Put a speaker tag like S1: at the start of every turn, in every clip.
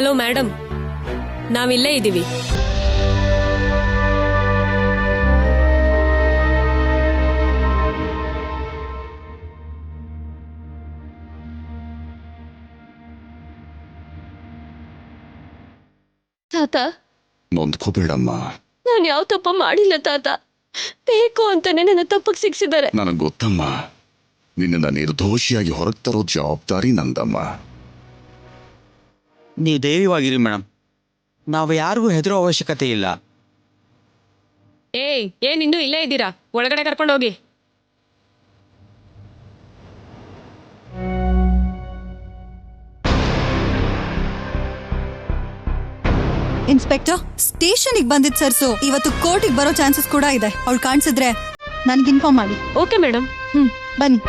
S1: Hello madam, ನಾವಿಲ್ಲೇ ಇದ್ದೀವಿ.
S2: ತಾತ,
S3: ನೊಂದ್ಕೋಬೇಡಮ್ಮ.
S2: ನಾನು ಯಾವ ತಪ್ಪ ಮಾಡಿಲ್ಲ ತಾತ. ಬೇಕು ಅಂತಾನೆ ನನ್ನ ತಪ್ಪಿಗೆ ಶಿಕ್ಷಿದ್ದಾರೆ.
S3: ನನಗೆ ಗೊತ್ತಮ್ಮ, ನಿನ್ನ ನಿರ್ದೋಷಿಯಾಗಿ ಹೊರಗೆ ತರೋ ಜವಾಬ್ದಾರಿ ನಂದಮ್ಮ.
S4: ನೀವು ಧೈರ್ಯವಾಗಿರಿ ಮೇಡಮ್, ನಾವು ಯಾರಿಗೂ ಹೆದರೋ ಅವಶ್ಯಕತೆ ಇಲ್ಲ.
S1: ಏನಿನ್ನೂ ಇಲ್ಲೇ ಇದ್ದೀರಾ? ಒಳಗಡೆ ಕರ್ಕೊಂಡೋಗಿ.
S5: ಇನ್ಸ್ಪೆಕ್ಟರ್, ಸ್ಟೇಷನ್ಗೆ ಬಂದಿದ್ ಸರ್ಸು ಇವತ್ತು ಕೋರ್ಟಿಗೆ ಬರೋ ಚಾನ್ಸಸ್ ಕೂಡ ಇದೆ. ಅವಳು ಕಾಣಿಸಿದ್ರೆ ನನ್ಗೆ ಇನ್ಫಾರ್ಮ್ ಮಾಡಿ.
S2: Okay madam.
S5: ಬನ್ನಿ.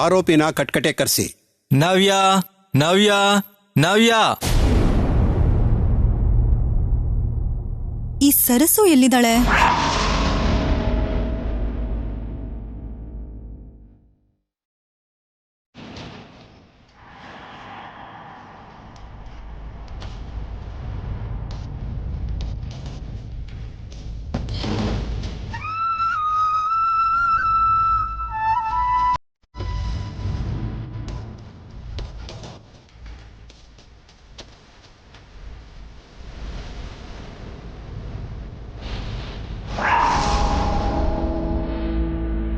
S6: ಆರೋಪಿನ ಕಟ್ಕಟೆ ಕರೆಸಿ.
S7: ನವ್ಯ, ನವ್ಯ, ನವ್ಯ.
S5: ಈ ಸರಸು ಎಲ್ಲಿದ್ದಾಳೆ?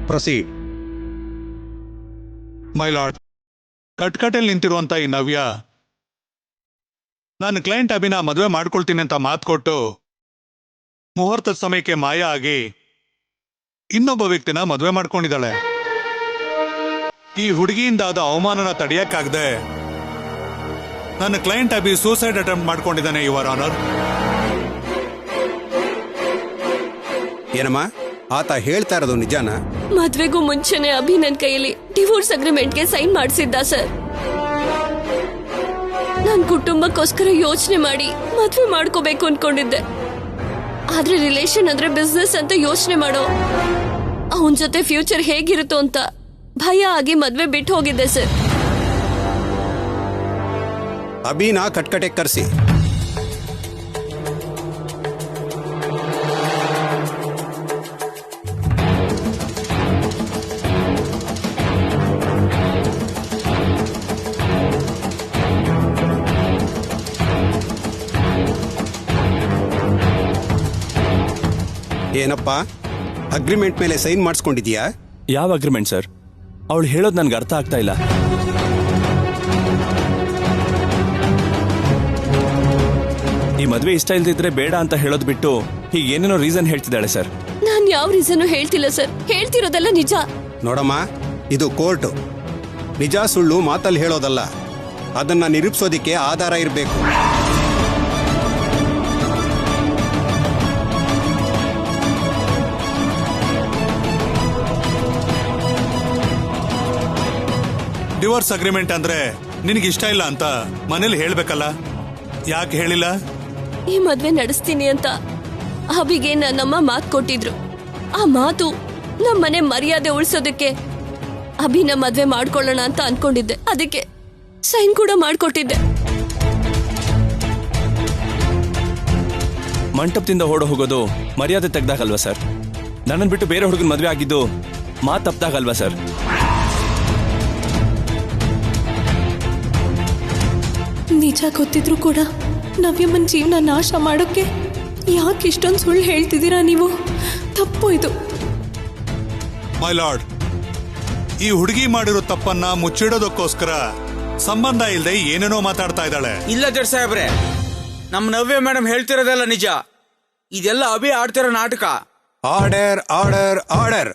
S6: ಪ್ರೊಸೀಡ್.
S8: ಮೈ ಲಾರ್ಡ್, ಕಟ್ಕಟೆಲ್ ನಿಂತಿರುವಂತ ಈ ನವ್ಯ ನಾನು ಕ್ಲೈಂಟ್ ಅಭಿನ ಮದುವೆ ಮಾಡ್ಕೊಳ್ತೀನಿ ಅಂತ ಮಾತು ಕೊಟ್ಟು ಮುಹೂರ್ತದ ಸಮಯಕ್ಕೆ ಮಾಯ ಆಗಿ ಇನ್ನೊಬ್ಬ ವ್ಯಕ್ತಿನ ಮದುವೆ ಮಾಡ್ಕೊಂಡಿದ್ದಾಳೆ. ಈ ಹುಡುಗಿಯಿಂದಾದ ಅವಮಾನನ ತಡೆಯಕ್ಕಾಗದೆ ನನ್ನ ಕ್ಲೈಂಟ್ ಅಭಿ ಸೂಸೈಡ್ ಅಟೆಂಪ್ಟ್ ಮಾಡ್ಕೊಂಡಿದ್ದಾನೆ, ಯುವರ್ ಆನರ್.
S6: ಏನಮ್ಮ, ಆತ ಹೇಳ್ತಾ ಇರೋದು ನಿಜಾನ?
S2: ಮದ್ವೆಗೂ ಮುಂಚೆನೆ ಅಭಿ ನನ್ನ ಕೈಯಲ್ಲಿ ಡಿವೋರ್ಸ್ ಅಗ್ರಿಮೆಂಟ್ಗೆ ಸೈನ್ ಮಾಡಿಸಿದ್ದ ಸರ್. ನನ್ನ ಕುಟುಂಬಕ್ಕೋಸ್ಕರ ಯೋಚನೆ ಮಾಡಿ ಮದ್ವೆ ಮಾಡ್ಕೋಬೇಕು ಅನ್ಕೊಂಡಿದ್ದೆ. ಆದ್ರೆ ರಿಲೇಷನ್ ಅಂದ್ರೆ ಬಿಸ್ನೆಸ್ ಅಂತ ಯೋಚನೆ ಮಾಡೋ ಅವನ ಜೊತೆ ಫ್ಯೂಚರ್ ಹೇಗಿರುತ್ತೋ ಅಂತ ಭಯ ಆಗಿ ಮದ್ವೆ ಬಿಟ್ಟು ಹೋಗಿದ್ದೆ ಸರ್.
S6: ಅಭಿನ ಕಟ್ಕಟೆ ಕರೆಸಿ. ಏನಪ್ಪ, ಅಗ್ರಿಮೆಂಟ್ ಮೇಲೆ ಸೈನ್ ಮಾಡಿಸ್ಕೊಂಡಿದ್ಯಾ?
S7: ಯಾವ ಅಗ್ರಿಮೆಂಟ್ ಸರ್? ಅವಳು ಹೇಳೋದು ನನ್ಗೆ ಅರ್ಥ ಆಗ್ತಾ ಇಲ್ಲ. ಈ ಮದ್ವೆ ಇಷ್ಟ ಇಲ್ದಿದ್ರೆ ಬೇಡ ಅಂತ ಹೇಳೋದು ಬಿಟ್ಟು ಹೀಗೆ ಏನೇನೋ ರೀಸನ್ ಹೇಳ್ತಿದ್ದಾಳೆ ಸರ್.
S2: ನಾನ್ ಯಾವ ರೀಸನ್ ಹೇಳ್ತಿಲ್ಲ ಸರ್, ಹೇಳ್ತಿರೋದೆಲ್ಲ ನಿಜ.
S6: ನೋಡಮ್ಮ, ಇದು ಕೋರ್ಟು. ನಿಜ ಸುಳ್ಳು ಮಾತಲ್ಲಿ ಹೇಳೋದಲ್ಲ, ಅದನ್ನ ನಿರೂಪಿಸೋದಿಕ್ಕೆ ಆಧಾರ ಇರಬೇಕು.
S8: ಡಿವೋರ್ಸ್ ಅಗ್ರಿಮೆಂಟ್ ಅಂದ್ರೆ ನಿನಗೆ ಇಷ್ಟ ಇಲ್ಲ ಅಂತ ಮನೇಲಿ ಹೇಳ್ಬೇಕಲ್ಲ, ಯಾಕೆ ಹೇಳಿಲ್ಲ?
S2: ಈ ಮದ್ವೆ ನಡೆಸ್ತೀನಿ ಅಂತ ಅಭಿಗೆ ನನ್ನಮ್ಮ ಮಾತು ಕೊಟ್ಟಿದ್ರು. ಆ ಮಾತು ನಮ್ಮನೆ ಮರ್ಯಾದೆ ಉಳಿಸೋದಕ್ಕೆ ಅಭಿನ ಮದ್ವೆ ಮಾಡ್ಕೊಳ್ಳೋಣ ಅಂತ ಅನ್ಕೊಂಡಿದ್ದೆ. ಅದಕ್ಕೆ ಸೈನ್ ಕೂಡ ಮಾಡ್ಕೊಟ್ಟಿದ್ದೆ.
S7: ಮಂಟಪದಿಂದ ಓಡ ಹೋಗೋದು ಮರ್ಯಾದೆ ತೆಗ್ದಾಗಲ್ವಾ ಸರ್? ನನ್ನನ್ನು ಬಿಟ್ಟು ಬೇರೆ ಹುಡುಗನ ಮದ್ವೆ ಆಗಿದ್ದು ಮಾತು ತಪ್ಪಾಗಲ್ವಾ ಸರ್?
S9: ನಿಜ ಗೊತ್ತಿದ್ರು ಕೂಡ ನವ್ಯಮ್ಮನ ಜೀವನ ನಾಶ ಮಾಡೋಕೆ
S2: ಯಾಕೆ ಇಷ್ಟೊಂದು ಸುಳ್ಳು ಹೇಳ್ತಿದ್ದೀರಾ ನೀವು? ತಪ್ಪು ಇದು.
S8: ಮೈ ಲಾರ್ಡ್, ಈ ಹುಡುಗಿ ಮಾಡಿರೋ ತಪ್ಪನ್ನ ಮುಚ್ಚಿಡೋದಕ್ಕೋಸ್ಕರ ಸಂಬಂಧ ಇಲ್ಲದೆ ಏನೇನೋ ಮಾತಾಡ್ತಾ ಇದ್ದಾಳೆ.
S4: ಇಲ್ಲ ಜಡ್ ಸಾಹೇಬ್ರೆ, ನಮ್ಮ ನವ್ಯ ಮೇಡಮ್ ಹೇಳ್ತಿರೋದೆಲ್ಲ ನಿಜ. ಇದೆಲ್ಲ ಅಭಿ ಆಡ್ತಿರೋ ನಾಟಕ.
S6: Order order order.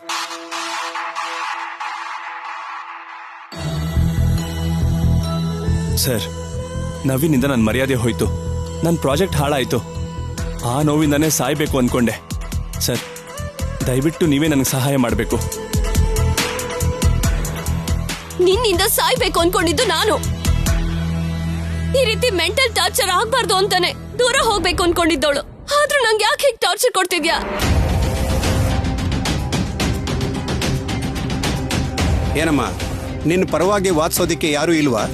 S7: ಸರ್, ನವೀನಿಂದ ನನ್ನ ಮರ್ಯಾದೆ ಹೋಯ್ತು, ನನ್ನ ಪ್ರಾಜೆಕ್ಟ್ ಹಾಳಾಯ್ತು. ಆ ನೋವಿಂದಾನೇ ಸಾಯ್ಬೇಕು ಅನ್ಕೊಂಡೆ. ಸರ್, ದಯವಿಟ್ಟು ನೀವೇ ನನಗೆ ಸಹಾಯ ಮಾಡಬೇಕು.
S2: ನಿನ್ನಿಂದ ಸಾಯ್ಬೇಕು ಅನ್ಕೊಂಡಿದ್ದು ನಾನು. ಈ ರೀತಿ ಮೆಂಟಲ್ ಟಾರ್ಚರ್ ಆಗ್ಬಾರ್ದು ಅಂತಾನೆ ದೂರ ಹೋಗ್ಬೇಕು ಅನ್ಕೊಂಡಿದ್ದವಳು. ಆದ್ರೂ ನಂಗೆ ಯಾಕೆ ಹೀಗೆ ಟಾರ್ಚರ್ ಕೊಡ್ತಿದ್ಯಾ?
S6: ಏನಮ್ಮ, ನಿನ್ನ ಪರವಾಗಿ ವಾದಿಸೋದಿಕ್ಕೆ ಯಾರೂ ಇಲ್ವಾ?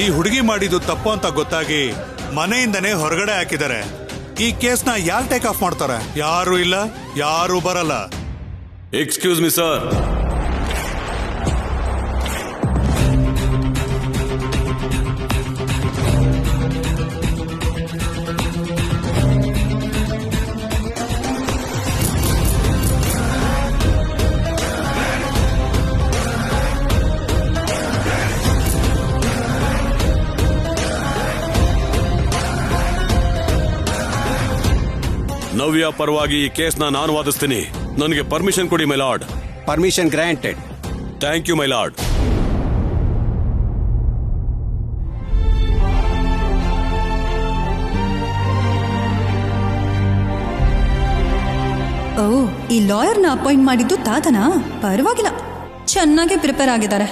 S8: ಈ ಹುಡುಗಿ ಮಾಡಿದ್ದು ತಪ್ಪು ಅಂತ ಗೊತ್ತಾಗಿ ಮನೆಯಿಂದನೇ ಹೊರಗಡೆ ಹಾಕಿದ್ದಾರೆ. ಈ ಕೇಸ್ನ ಯಾರು ಟೇಕ್ ಆಫ್ ಮಾಡ್ತಾರೆ? ಯಾರು ಇಲ್ಲ, ಯಾರು ಬರಲ್ಲ.
S9: Excuse me sir. ನವ್ಯ ಪರವಾಗಿ ಈ ಕೇಸ್ನ ನಾನು ವಾದಿಸ್ತೀನಿ. ನನಗೆ ಪರ್ಮಿಷನ್ ಕೊಡಿ my lord.
S6: Permission granted.
S9: Thank you my lord.
S5: ಓ, ಈ ಲಾಯರ್ನ ಅಪಾಯಿಂಟ್ ಮಾಡಿದ್ದು ತಾತನಾ? ಪರವಾಗಿಲ್ಲ, ಚೆನ್ನಾಗಿ ಪ್ರಿಪೇರ್ ಆಗಿದ್ದಾರೆ.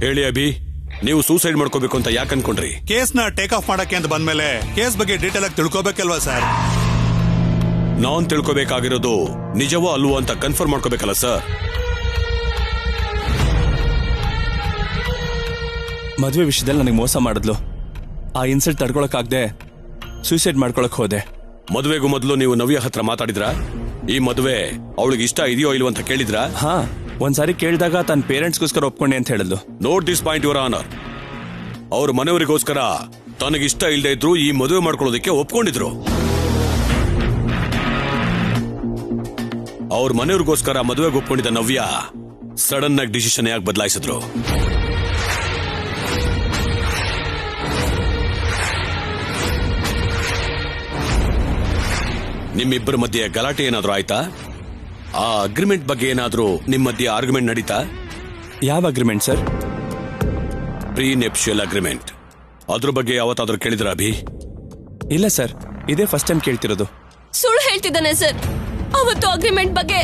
S9: ಹೇಳಿ ಅಭಿ, ನೀವು ಸೂಸೈಡ್ ಮಾಡ್ಕೋಬೇಕು ಅಂತ ಯಾಕೆ ಅನ್ಕೊಂಡ್ರಿ?
S8: ಕೇಸ್ನ ಟೇಕ್ ಆಫ್ ಮಾಡಕ್ಕೆ ಅಂತ ಬಂದ್ಮೇಲೆ ಕೇಸ್ ಬಗ್ಗೆ ಡೀಟೇಲ್ ಆಗಿ ತಿಳ್ಕೊಬೇಕಲ್ವಾ ಸರ್?
S9: ನಾನ್ ತಿಳ್ಕೋಬೇಕಾಗಿರೋದು ನಿಜವೋ ಅಲ್ವೋ ಅಂತ ಕನ್ಫರ್ಮ್ ಮಾಡ್ಕೋಬೇಕಲ್ಲ ಸರ್.
S7: ಮದುವೆ ವಿಷಯದಲ್ಲಿ ನನಗೆ ಮೋಸ ಮಾಡಿದ್ಲು. ಆ ಇನ್ಸಲ್ಟ್ ತಡ್ಕೊಳಕ್ಕಾಗದೆ ಸೂಸೈಡ್ ಮಾಡ್ಕೊಳಕ್ ಹೋದೆ.
S9: ಮದುವೆಗೂ ಮೊದಲು ನೀವು ನವ್ಯ ಹತ್ರ ಮಾತಾಡಿದ್ರಾ? ಈ ಮದುವೆ ಅವಳಿಗೆ ಇಷ್ಟ ಇದೆಯೋ ಇಲ್ವೋ ಅಂತ ಕೇಳಿದ್ರಾ?
S7: ಹಾ, ಒಂದ್ಸಾರಿ ಕೇಳಿದಾಗ ತನ್ನ ಪೇರೆಂಟ್ಸ್ಗೋಸ್ಕರ ಒಪ್ಕೊಂಡೆ ಅಂತ ಹೇಳಿದ್ಲು.
S9: Note this point your honour. ಅವ್ರ ಮನೆಯವರಿಗೋಸ್ಕರ ತನಗಿಷ್ಟ ಇಲ್ಲದೆ ಇದ್ರು ಈ ಮದುವೆ ಮಾಡ್ಕೊಳ್ಳೋದಕ್ಕೆ ಒಪ್ಕೊಂಡಿದ್ರು. ಅವ್ರ ಮನೆಯವ್ರಿಗೋಸ್ಕರ ಮದುವೆಗೆ ಒಪ್ಕೊಂಡಿದ್ದ ನವ್ಯ ಸಡನ್ ಆಗಿ ಡಿಸಿಷನ್ ಯಾಕೆ ಬದಲಾಯಿಸಿದ್ರು? ನಿಮ್ಮಿಬ್ಬರ ಮಧ್ಯೆ ಗಲಾಟೆ ಏನಾದ್ರೂ ಆಯ್ತಾ? ಆ ಅಗ್ರಿಮೆಂಟ್ ಬಗ್ಗೆ ಏನಾದ್ರೂ ನಿಮ್ಮ ಮಧ್ಯೆ ಆರ್ಗ್ಯುಮೆಂಟ್ ನಡೀತಾ?
S7: ಯಾವ ಅಗ್ರಿಮೆಂಟ್ ಸರ್?
S9: ಪ್ರೀನೆಪ್ಷಿಯಲ್ ಅಗ್ರಿಮೆಂಟ್. ಅದ್ರ ಬಗ್ಗೆ ಯಾವತ್ತಾದ್ರೂ ಕೇಳಿದ್ರ ಅಭಿ?
S7: ಇಲ್ಲ ಸರ್, ಇದೇ ಫಸ್ಟ್ ಟೈಮ್ ಕೇಳ್ತಿರೋದು.
S2: ಸುಳ್ಳು ಹೇಳ್ತಿದ್ದಾನೆ ಸರ್. ಅವತ್ತು ಅಗ್ರಿಮೆಂಟ್ ಬಗ್ಗೆ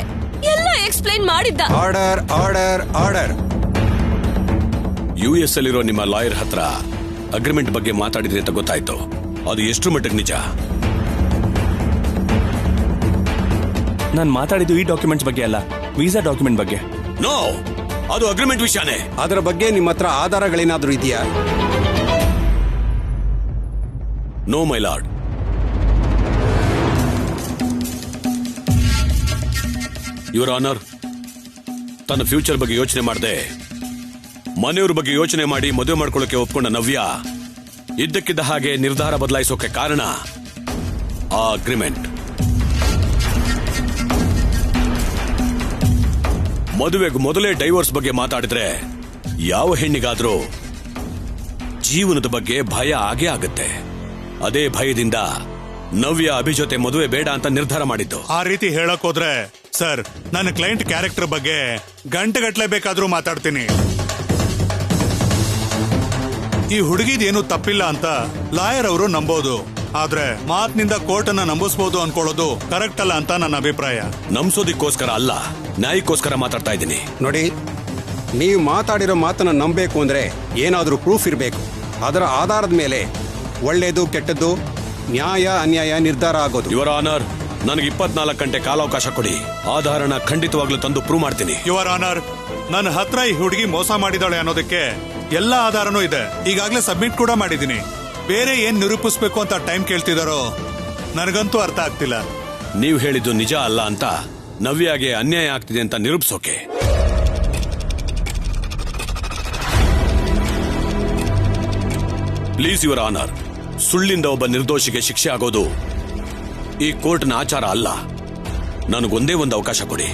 S2: ಎಲ್ಲ ಎಕ್ಸ್ಪ್ಲೈನ್ ಮಾಡಿದ್ದ.
S6: Order order order.
S9: US ಅಲ್ಲಿರೋ ನಿಮ್ಮ ಲಾಯರ್ ಹತ್ರ ಅಗ್ರಿಮೆಂಟ್ ಬಗ್ಗೆ ಮಾತಾಡಿದ್ರಿ ಅಂತ ಗೊತ್ತಾಯ್ತು. ಅದು ಎಷ್ಟು ಮಟ್ಟಿಗೆ ನಿಜ?
S7: ನಾನು ಮಾತಾಡಿದ್ದು ಈ ಡಾಕ್ಯುಮೆಂಟ್ಸ್ ಬಗ್ಗೆ ಅಲ್ಲ, ವೀಸಾ ಡಾಕ್ಯುಮೆಂಟ್ ಬಗ್ಗೆ.
S9: ನೋ, ಅದು ಅಗ್ರಿಮೆಂಟ್ ವಿಷಯನೇ.
S6: ಅದರ ಬಗ್ಗೆ ನಿಮ್ಮ ಹತ್ರ ಆಧಾರಗಳೇನಾದ್ರೂ ಇದೆಯಾ?
S9: No my lord. Your honour, ತನ್ನ ಫ್ಯೂಚರ್ ಬಗ್ಗೆ ಯೋಚನೆ ಮಾಡದೆ ಮನೆಯವ್ರ ಬಗ್ಗೆ ಯೋಚನೆ ಮಾಡಿ ಮದುವೆ ಮಾಡ್ಕೊಳ್ಳೋಕೆ ಒಪ್ಕೊಂಡ ನವ್ಯ ಇದ್ದಕ್ಕಿದ್ದ ಹಾಗೆ ನಿರ್ಧಾರ ಬದಲಾಯಿಸೋಕೆ ಕಾರಣ ಆ ಅಗ್ರಿಮೆಂಟ್. ಮದುವೆಗೆ ಮೊದಲೇ ಡೈವೋರ್ಸ್ ಬಗ್ಗೆ ಮಾತಾಡಿದ್ರೆ ಯಾವ ಹೆಣ್ಣಿಗಾದ್ರೂ ಜೀವನದ ಬಗ್ಗೆ ಭಯ ಆಗೇ ಆಗುತ್ತೆ. ಅದೇ ಭಯದಿಂದ ನವ್ಯ ಅಭಿ ಜೊತೆ ಮದುವೆ ಬೇಡ ಅಂತ ನಿರ್ಧಾರ ಮಾಡಿದ್ದು.
S8: ಆ ರೀತಿ ಹೇಳಕ್ ಹೋದ್ರೆ ಸರ್, ನನ್ನ ಕ್ಲೈಂಟ್ ಕ್ಯಾರೆಕ್ಟರ್ ಬಗ್ಗೆ ಗಂಟೆಗಟ್ಲೆ ಬೇಕಾದ್ರೂ ಮಾತಾಡ್ತೀನಿ. ಈ ಹುಡುಗಿದೇನು ತಪ್ಪಿಲ್ಲ ಅಂತ ಲಾಯರ್ ಅವರು ನಂಬೋದು, ಆದ್ರೆ ಮಾತಿನಿಂದ ಕೋರ್ಟ್ ಅನ್ನ ನಂಬಿಸಬಹುದು ಅನ್ಕೊಳ್ಳೋದು ಕರೆಕ್ಟ್ ಅಲ್ಲ ಅಂತ ನನ್ನ ಅಭಿಪ್ರಾಯ.
S9: ನಂಬಿಸೋದಿಕ್ಕೋಸ್ಕರ ಅಲ್ಲ, ನ್ಯಾಯಕ್ಕೋಸ್ಕರ ಮಾತಾಡ್ತಾ ಇದ್ದೀನಿ.
S6: ನೋಡಿ, ನೀವು ಮಾತಾಡಿರೋ ಮಾತನ್ನ ನಂಬಬೇಕು ಅಂದ್ರೆ ಏನಾದ್ರೂ ಪ್ರೂಫ್ ಇರಬೇಕು. ಅದರ ಆಧಾರದ ಮೇಲೆ ಒಳ್ಳೇದು ಕೆಟ್ಟದ್ದು, ನ್ಯಾಯ ಅನ್ಯಾಯ ನಿರ್ಧಾರ ಆಗೋದು.
S9: ಯುವರ್ ಆನರ್, ನನಗೆ 24 ಗಂಟೆ ಕಾಲಾವಕಾಶ ಕೊಡಿ. ಆಧಾರನ ಖಂಡಿತವಾಗ್ಲೂ ತಂದು ಪ್ರೂವ್ ಮಾಡ್ತೀನಿ.
S8: ಯುವರ್ ಆನರ್, ನನ್ನ ಹತ್ರ ಈ ಹುಡುಗಿ ಮೋಸ ಮಾಡಿದಾಳೆ ಅನ್ನೋದಕ್ಕೆ ಎಲ್ಲ ಆಧಾರನೂ ಇದೆ. ಈಗಾಗಲೇ ಸಬ್ಮಿಟ್ ಕೂಡ ಮಾಡಿದ್ದೀನಿ. ಬೇರೆ ಏನ್ ನಿರೂಪಿಸ್ಬೇಕು ಅಂತ ಟೈಮ್ ಕೇಳ್ತಿದಾರೋ ನನಗಂತೂ ಅರ್ಥ ಆಗ್ತಿಲ್ಲ.
S9: ನೀವು ಹೇಳಿದ್ದು ನಿಜ ಅಲ್ಲ ಅಂತ ನವ್ಯಾಗೆ ಅನ್ಯಾಯ ಆಗ್ತಿದೆ ಅಂತ ನಿರೂಪಿಸೋಕೆ. ಪ್ಲೀಸ್ ಯುವರ್ ಆನರ್, ಸುಳ್ಳಿಂದ ಒಬ್ಬ ನಿರ್ದೋಷಿಗೆ ಶಿಕ್ಷೆ ಆಗೋದು ಈ ಕೋರ್ಟ್ನ ಆಚಾರ ಅಲ್ಲ. ನನಗೊಂದೇ ಒಂದು ಅವಕಾಶ ಕೊಡಿ.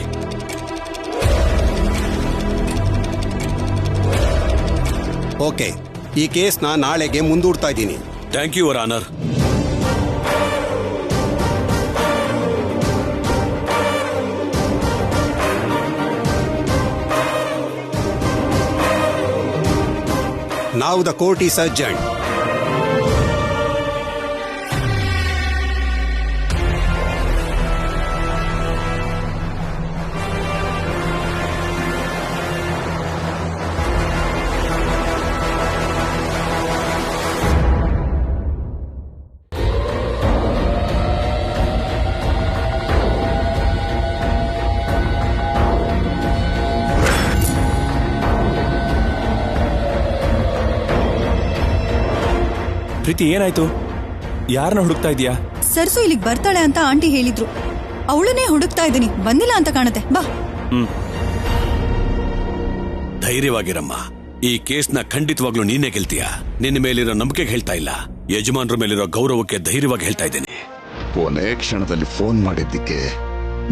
S6: ಓಕೆ, ಈ ಕೇಸ್ನ ನಾಳೆಗೆ ಮುಂದೂಡ್ತಾ ಇದ್ದೀನಿ.
S9: Thank you your honour.
S6: Now the court is adjourned.
S7: Preethi, ಏನಾಯ್ತು? ಯಾರನ್ನ ಹುಡುಕ್ತಾ ಇದೀಯಾ?
S5: ಸರ್ಸು ಇಲ್ಲಿಗೆ ಬರ್ತಾಳೆ ಅಂತ ಆಂಟಿ ಹೇಳಿದ್ರು. ಅವಳನ್ನೇ ಹುಡುಕ್ತಾ ಇದ್ದೀನಿ. ಬಂದಿಲ್ಲ ಅಂತ ಕಾಣುತ್ತೆ. ಬಾ.
S9: ಧೈರ್ಯವಾಗಿರಮ್ಮ. ಈ ಕೇಸ್ನ ಖಂಡಿತವಾಗ್ಲೂ ನೀನೇ ಗೆಲ್ತೀಯ. ನಿನ್ನ ಮೇಲಿರೋ ನಂಬಿಕೆಗೆ ಹೇಳ್ತಾ ಇಲ್ಲ, ಯಜಮಾನ್ರ ಮೇಲಿರೋ ಗೌರವಕ್ಕೆ ಧೈರ್ಯವಾಗಿ ಹೇಳ್ತಾ ಇದ್ದೀನಿ.
S3: ಕೊನೆ ಕ್ಷಣದಲ್ಲಿ ಫೋನ್ ಮಾಡಿದ್ದಕ್ಕೆ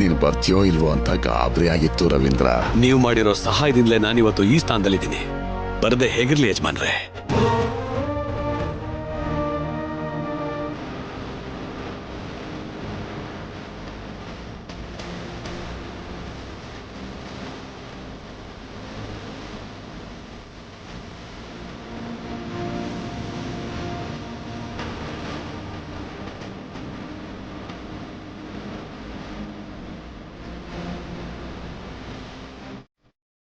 S3: ನೀನು ಬರ್ತೀಯೋ ಇಲ್ವೋ ಅಂತ ಗಾಬರಿ ಆಗಿತ್ತು ರವೀಂದ್ರ.
S9: ನೀವು ಮಾಡಿರೋ ಸಹಾಯದಿಂದಲೇ ನಾನಿವತ್ತು ಈ ಸ್ಥಾನದಲ್ಲಿದ್ದೀನಿ. ಬರದೆ ಹೇಗಿರ್ಲಿ ಯಜಮಾನ್ರೆ.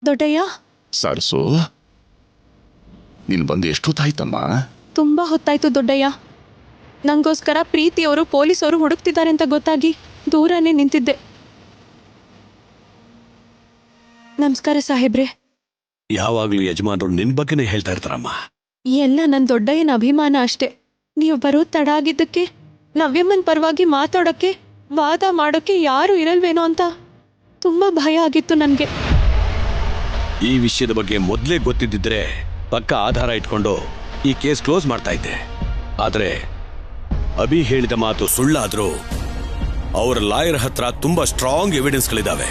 S2: ದೊಡ್ಡಯ್ಯ,
S3: ಸರ್ಸು, ನೀನ್ ಬಂದು ಎಷ್ಟೊತ್ತಾಯ್ತಮ್ಮ?
S2: ತುಂಬಾ ಹೊತ್ತಾಯ್ತು ದೊಡ್ಡಯ್ಯ. ನಂಗೋಸ್ಕರ ಪ್ರೀತಿಯವರು ಪೊಲೀಸವರು ಹುಡುಕ್ತಿದ್ದಾರೆ ಅಂತ ಗೊತ್ತಾಗಿ ದೂರನೇ ನಿಂತಿದ್ದೆ. ನಮಸ್ಕಾರ ಸಾಹೇಬ್ರೆ.
S9: ಯಾವಾಗ್ಲೂ ಯಜಮಾನರು ನಿನ್ ಬಗ್ಗೆನೇ ಹೇಳ್ತಾ ಇರ್ತಾರಮ್ಮ.
S2: ಎಲ್ಲ ನನ್ನ ದೊಡ್ಡಯ್ಯನ ಅಭಿಮಾನ ಅಷ್ಟೇ. ನೀವು ಬರೋ ತಡ ಆಗಿದ್ದಕ್ಕೆ, ನವ್ಯಮ್ಮನ್ ಪರವಾಗಿ ಮಾತಾಡೋಕ್ಕೆ, ವಾದ ಮಾಡೋಕ್ಕೆ ಯಾರು ಇರಲ್ವೇನೋ ಅಂತ ತುಂಬಾ ಭಯ ಆಗಿತ್ತು ನನಗೆ.
S9: ಈ ವಿಷಯದ ಬಗ್ಗೆ ಮೊದಲೇ ಗೊತ್ತಿದ್ದಿದ್ರೆ ಪಕ್ಕ ಆಧಾರ ಇಟ್ಕೊಂಡು ಈ ಕೇಸ್ ಕ್ಲೋಸ್ ಮಾಡ್ತಾ ಇದ್ದೆ. ಆದ್ರೆ ಅಭಿ ಹೇಳಿದ ಮಾತು ಸುಳ್ಳಾದ್ರೂ ಅವರ ಲಾಯರ್ ಹತ್ರ ತುಂಬಾ ಸ್ಟ್ರಾಂಗ್ ಎವಿಡೆನ್ಸ್ಗಳಿದಾವೆ.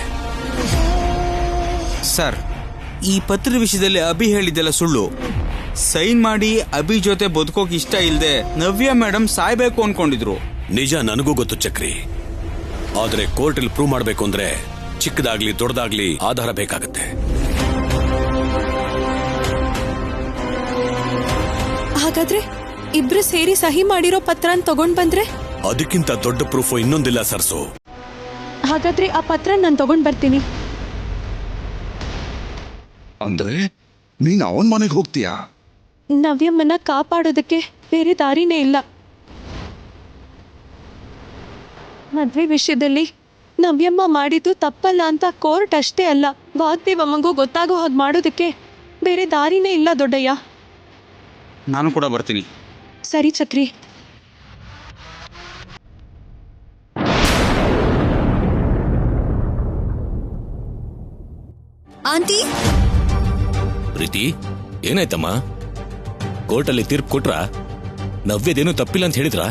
S4: ಸರ್, ಈ ಪತ್ರ ವಿಷಯದಲ್ಲಿ ಅಭಿ ಹೇಳಿದ್ದೆಲ್ಲ ಸುಳ್ಳು. ಸೈನ್ ಮಾಡಿ ಅಭಿ ಜೊತೆ ಬದುಕೋಕೆ ಇಷ್ಟ ಇಲ್ಲದೆ ನವ್ಯ ಮೇಡಮ್ ಸಾಯ್ಬೇಕು ಅನ್ಕೊಂಡಿದ್ರು.
S9: ನಿಜ ನನಗೂ ಗೊತ್ತು ಚಕ್ರಿ. ಆದ್ರೆ ಕೋರ್ಟಲ್ಲಿ ಪ್ರೂವ್ ಮಾಡ್ಬೇಕು ಅಂದ್ರೆ ಚಿಕ್ಕದಾಗ್ಲಿ ದೊಡ್ಡದಾಗ್ಲಿ ಆಧಾರ ಬೇಕಾಗತ್ತೆ.
S2: ಹಾಗಾದ್ರೆ ಇಬ್ರು ಸೇರಿ ಸಹಿ ಮಾಡಿರೋ ಪತ್ರನ ತಗೊಂಡ್ ಬಂದ್ರೆ?
S9: ಅದಕ್ಕಿಂತ ದೊಡ್ಡ ಪ್ರೂಫ್ ಇನ್ನೊಂದಿಲ್ಲ ಸರ್ಸು.
S2: ಹಾಗಾದ್ರೆ ಆ ಪತ್ರ ನಾನು ತಗೊಂಡ್ ಬರ್ತೀನಿ.
S3: ಅಂದ್ರೆ ನೀನ್ ಅವನ್ ಮನೆಗೆ ಹೋಗ್ತೀಯಾ?
S2: ನವ್ಯಮ್ಮನ ಕಾಪಾಡೋದಕ್ಕೆ ಬೇರೆ ದಾರಿನೇ ಇಲ್ಲ. ಮದ್ವೆ ವಿಷಯದಲ್ಲಿ ನವ್ಯಮ್ಮ ಮಾಡಿದ್ದು ತಪ್ಪಲ್ಲ ಅಂತ ಕೋರ್ಟ್ ಅಷ್ಟೇ ಅಲ್ಲ, ವಾಗ್ದೇವಮ್ಮಂಗೂ ಗೊತ್ತಾಗೋ ಹಾಗೆ ಮಾಡೋದಕ್ಕೆ ಬೇರೆ ದಾರಿನೇ ಇಲ್ಲ ದೊಡ್ಡಯ್ಯ.
S4: ನಾನು ಕೂಡ ಬರ್ತೀನಿ.
S2: ಸರಿ ಚಕ್ರಿ.
S5: ಆಂಟಿ,
S10: ಪ್ರೀತಿ, ಏನಾಯ್ತಮ್ಮ? ಕೋರ್ಟಲ್ಲಿ ತೀರ್ಪು ಕೊಟ್ರ? ನವ್ಯದೇನು ತಪ್ಪಿಲ್ಲ ಅಂತ ಹೇಳಿದ್ರ?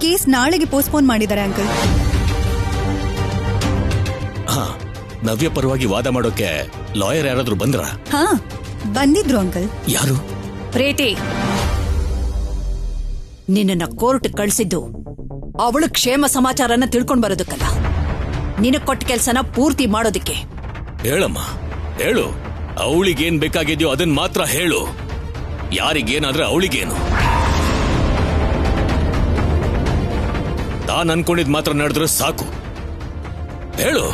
S5: ಕೇಸ್ ನಾಳೆಗೆ ಪೋಸ್ಟ್ಪೋನ್ ಮಾಡಿದ್ದಾರೆ ಅಂಕಲ್.
S10: ಹಾ, ನವ್ಯ ಪರವಾಗಿ ವಾದ ಮಾಡೋಕೆ ಲಾಯರ್ ಯಾರಾದ್ರೂ ಬಂದ್ರ?
S5: ಹಾ, ಬಂದಿದ್ರು ಅಂಕಲ್.
S10: ಯಾರು?
S11: ಪ್ರೀತಿ, ನಿನ್ನ ಕೋರ್ಟ್ ಕಳ್ಸಿದ್ದು ಅವಳು ಕ್ಷೇಮ ಸಮಾಚಾರನ ತಿಳ್ಕೊಂಡ್ ಬರೋದಕ್ಕಲ್ಲ, ನಿನಗ್ ಕೊಟ್ಟ ಕೆಲ್ಸನ ಪೂರ್ತಿ ಮಾಡೋದಕ್ಕೆ.
S10: ಹೇಳಮ್ಮ, ಹೇಳು. ಅವಳಿಗೇನ್ ಬೇಕಾಗಿದ್ಯೋ ಅದನ್ ಮಾತ್ರ ಹೇಳು. ಯಾರಿಗೇನಾದ್ರೆ ಅವಳಿಗೇನು? ತಾನ್ ಅನ್ಕೊಂಡಿದ್ ಮಾತ್ರ ನಡೆದ್ರೆ ಸಾಕು. ಹೇಳು.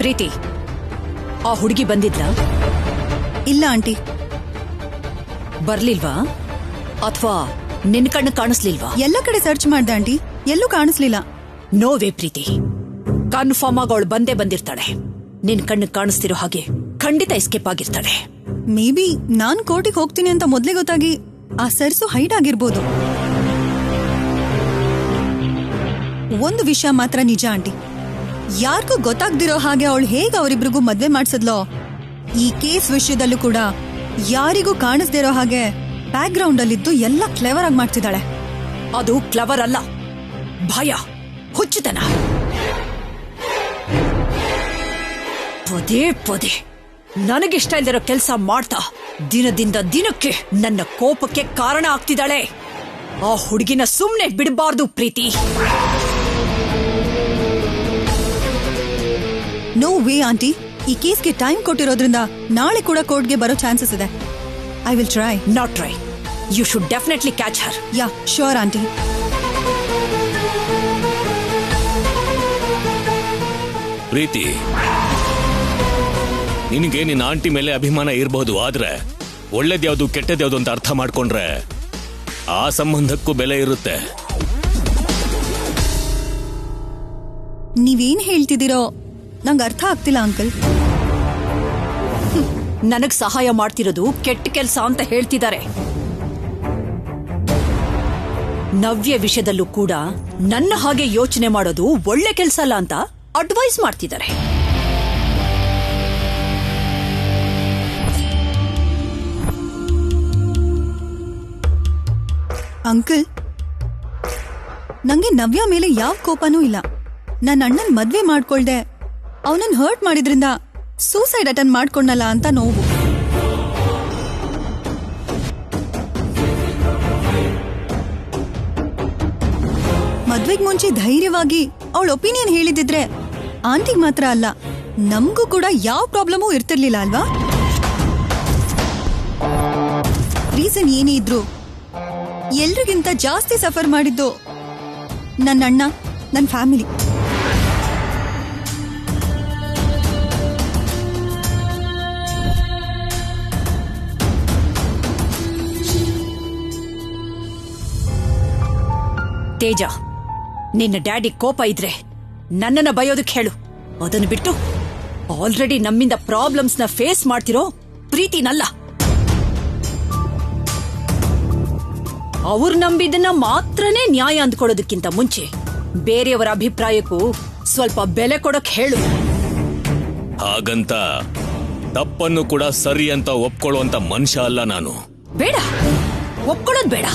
S11: ಪ್ರೀತಿ, ಆ ಹುಡುಗಿ ಬಂದಿದ್ಲ?
S5: ಇಲ್ಲ ಆಂಟಿ.
S11: ಬರ್ಲಿಲ್ವಾ? ಅಥವಾ ನಿನ್ ಕಣ್ಣು ಕಾಣಿಸ್ಲಿಲ್ವಾ?
S5: ಎಲ್ಲ ಕಡೆ ಸರ್ಚ್ ಮಾಡ್ದೆ ಆಂಟಿ, ಎಲ್ಲೂ ಕಾಣಿಸ್ಲಿಲ್ಲ.
S11: ನೋವೇ ಪ್ರೀತಿ, ಕನ್ಫರ್ಮ್ ಆಗಿ ಅವಳು ಬಂದೇ ಬಂದಿರ್ತಾಳೆ. ನಿನ್ ಕಣ್ಣು ಕಾಣಿಸ್ತಿರೋ ಹಾಗೆ ಖಂಡಿತ ಎಸ್ಕೇಪ್ ಆಗಿರ್ತಾಳೆ.
S5: ಮೇ ಬಿ ನಾನ್ ಕೋರ್ಟಿಗೆ ಹೋಗ್ತೀನಿ ಅಂತ ಮೊದ್ಲೇ ಗೊತ್ತಾಗಿ ಆ ಸರ್ಸು ಹೈಡ್ ಆಗಿರ್ಬೋದು. ಒಂದು ವಿಷಯ ಮಾತ್ರ ನಿಜ ಆಂಟಿ, ಯಾರಿಗೂ ಗೊತ್ತಾಗ್ದಿರೋ ಹಾಗೆ ಅವಳು ಹೇಗೆ ಅವರಿಬ್ರಿಗೂ ಮದ್ವೆ ಮಾಡ್ಸದ್ಲೋ, ಈ ಕೇಸ್ ವಿಷಯದಲ್ಲೂ ಕೂಡ ಯಾರಿಗೂ ಕಾಣಿಸ್ದಿರೋ ಹಾಗೆ ಬ್ಯಾಕ್ ಗ್ರೌಂಡ್ ಅಲ್ಲಿದ್ದು ಎಲ್ಲ ಕ್ಲೆವರ್ ಆಗಿ ಮಾಡ್ತಿದ್ದಾಳೆ.
S11: ಅದು ಕ್ಲವರ್ ಅಲ್ಲ, ಭಯ, ಹುಚ್ಚುತನ. ಪದೇ ಪದೇ ನನಗಿಷ್ಟ ಇಲ್ದಿರೋ ಕೆಲಸ ಮಾಡ್ತಾ ದಿನದಿಂದ ದಿನಕ್ಕೆ ನನ್ನ ಕೋಪಕ್ಕೆ ಕಾರಣ ಆಗ್ತಿದ್ದಾಳೆ. ಆ ಹುಡುಗಿನ ಸುಮ್ನೆ ಬಿಡಬಾರ್ದು ಪ್ರೀತಿ.
S5: ನೋ ವೇ ಆಂಟಿ, ಈ ಕೇಸ್ಗೆ ಟೈಮ್ ಕೊಟ್ಟಿರೋದ್ರಿಂದ ನಾಳೆ ಕೂಡ ಕೋರ್ಟ್ಗೆ ಬರೋ ಚಾನ್ಸಸ್ ಇದೆ. I will try.
S11: Not try, you should definitely catch her.
S5: Yeah sure aunty.
S10: Preethi, ನಿನಗೆ ನಿನ್ನ ಆಂಟಿ ಮೇಲೆ ಅಭಿಮಾನ ಇರಬಹುದು, ಆದ್ರೆ ಒಳ್ಳೇದ್ಯಾವ್ದು ಕೆಟ್ಟದ್ಯಾವ್ದು ಅಂತ ಅರ್ಥ ಮಾಡ್ಕೊಂಡ್ರೆ ಆ ಸಂಬಂಧಕ್ಕೂ ಬೆಲೆ ಇರುತ್ತೆ.
S5: ನೀವೇನ್ ಹೇಳ್ತಿದ್ದೀರೋ ನಂಗೆ ಅರ್ಥ ಆಗ್ತಿಲ್ಲ ಅಂಕಲ್.
S11: ನನಗ್ ಸಹಾಯ ಮಾಡ್ತಿರೋದು ಕೆಟ್ಟ ಕೆಲಸ ಅಂತ ಹೇಳ್ತಿದ್ದಾರೆ. ನವ್ಯ ವಿಷಯದಲ್ಲೂ ಕೂಡ ನನ್ನ ಹಾಗೆ ಯೋಚನೆ ಮಾಡೋದು ಒಳ್ಳೆ ಕೆಲಸ ಅಲ್ಲ ಅಂತ ಅಡ್ವೈಸ್ ಮಾಡ್ತಿದ್ದಾರೆ.
S5: ಅಂಕಲ್, ನಂಗೆ ನವ್ಯ ಮೇಲೆ ಯಾವ ಕೋಪನೂ ಇಲ್ಲ. ನನ್ನ ಅಣ್ಣನ್ ಮದ್ವೆ ಮಾಡ್ಕೊಳ್ದೆ ಅವನನ್ನ ಹರ್ಟ್ ಮಾಡಿದ್ರಿಂದ ಸೂಸೈಡ್ ಅಟೆಂಡ್ ಮಾಡ್ಕೊಂಡಲ್ಲ ಅಂತ ನೋವು. ಮದ್ವೆಗ್ ಮುಂಚೆ ಧೈರ್ಯವಾಗಿ ಅವಳ ಒಪಿನಿಯನ್ ಹೇಳಿದಿದ್ರೆ ಆಂಟಿಗ್ ಮಾತ್ರ ಅಲ್ಲ, ನಮಗೂ ಕೂಡ ಯಾವ ಪ್ರಾಬ್ಲಮೂ ಇರ್ತಿರ್ಲಿಲ್ಲ ಅಲ್ವಾ? ರೀಸನ್ ಏನೇ ಇದ್ರು ಎಲ್ರಿಗಿಂತ ಜಾಸ್ತಿ ಸಫರ್ ಮಾಡಿದ್ದು ನನ್ನ ಅಣ್ಣ, ನನ್ನ ಫ್ಯಾಮಿಲಿ.
S11: ತೇಜ, ನಿನ್ನ ಡ್ಯಾಡಿ ಕೋಪ ಇದ್ರೆ ನನ್ನನ್ನ ಬಯೋದಕ್ಕೆ ಹೇಳು. ಅದನ್ನು ಬಿಟ್ಟು ಆಲ್ರೆಡಿ ನಮ್ಮಿಂದ ಪ್ರಾಬ್ಲಮ್ಸ್ ನ ಫೇಸ್ ಮಾಡ್ತಿರೋ ಪ್ರೀತಿನಲ್ಲ. ಅವ್ರು ನಂಬಿದ್ದನ್ನ ಮಾತ್ರನೇ ನ್ಯಾಯ ಅಂದ್ಕೊಳ್ಳೋದಕ್ಕಿಂತ ಮುಂಚೆ ಬೇರೆಯವರ ಅಭಿಪ್ರಾಯಕ್ಕೂ ಸ್ವಲ್ಪ ಬೆಲೆ ಕೊಡಕ್ ಹೇಳು.
S10: ಹಾಗಂತ ತಪ್ಪನ್ನು ಕೂಡ ಸರಿ ಅಂತ ಒಪ್ಕೊಳ್ಳುವಂತ ಮನುಷ್ಯ ಅಲ್ಲ ನಾನು.
S11: ಬೇಡ, ಒಪ್ಕೊಳ್ಳೋದ್ ಬೇಡ.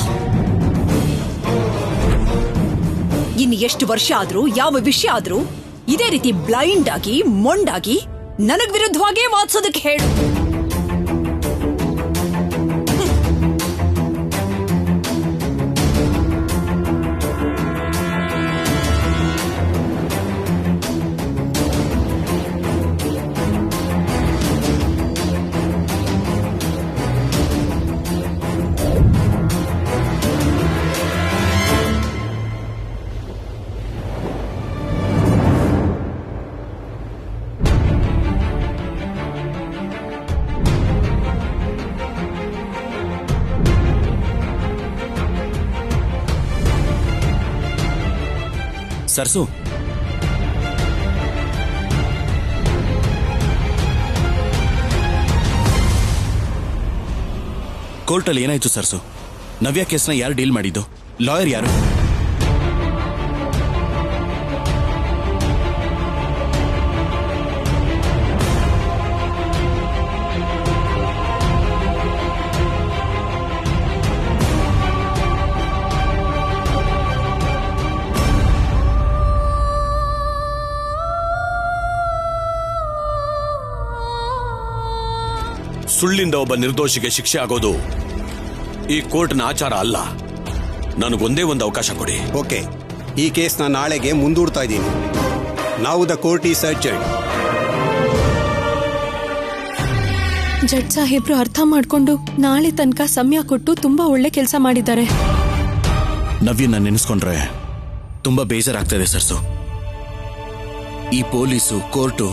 S11: ಇನ್ನು ಎಷ್ಟು ವರ್ಷ ಆದ್ರೂ, ಯಾವ ವಿಷಯ ಆದ್ರೂ ಇದೇ ರೀತಿ ಬ್ಲೈಂಡ್ ಆಗಿ, ಮೊಂಡಾಗಿ ನನಗ್ ವಿರುದ್ಧವಾಗೇ ವಾದಿಸೋದಕ್ಕೆ ಹೇಳು.
S7: ಸರ್ಸು, ಕೋರ್ಟಲ್ಲಿ ಏನಾಯ್ತು ಸರ್ಸು? ನವ್ಯ ಕೇಸ್ನ ಯಾರು ಡೀಲ್ ಮಾಡಿದ್ದು? ಲಾಯರ್ ಯಾರು?
S9: ಸುಳ್ಳಿಂದ ಒಬ್ಬ ನಿರ್ದೋಷಿಗೆ ಶಿಕ್ಷೆ ಆಗೋದು ಈ ಕೋರ್ಟ್ನ ಆಚಾರ ಅಲ್ಲ. ನನಗೊಂದೇ ಒಂದು ಅವಕಾಶ ಕೊಡಿ.
S6: ಓಕೆ, ಈ ಕೇಸ್ನ ನಾಳೆಗೆ ಮುಂದೂಡ್ತಾ ಇದ್ದೀನಿ. ನಾವು ದ ಕೋರ್ಟ್ ಈಸ್ ಅಡ್ಜರ್ನ್ಡ್.
S2: ಜಡ್ಜ್ ಸಾಹೇಬ್ರು ಅರ್ಥ ಮಾಡ್ಕೊಂಡು ನಾಳೆ ತನಕ ಸಮಯ ಕೊಟ್ಟು ತುಂಬಾ ಒಳ್ಳೆ ಕೆಲಸ ಮಾಡಿದ್ದಾರೆ.
S7: ನವ್ಯನ್ನ ನೆನೆಸ್ಕೊಂಡ್ರೆ ತುಂಬಾ ಬೇಜಾರಾಗ್ತಾ ಇದೆ ಸರ್ಸು. ಈ ಪೊಲೀಸು, ಕೋರ್ಟು,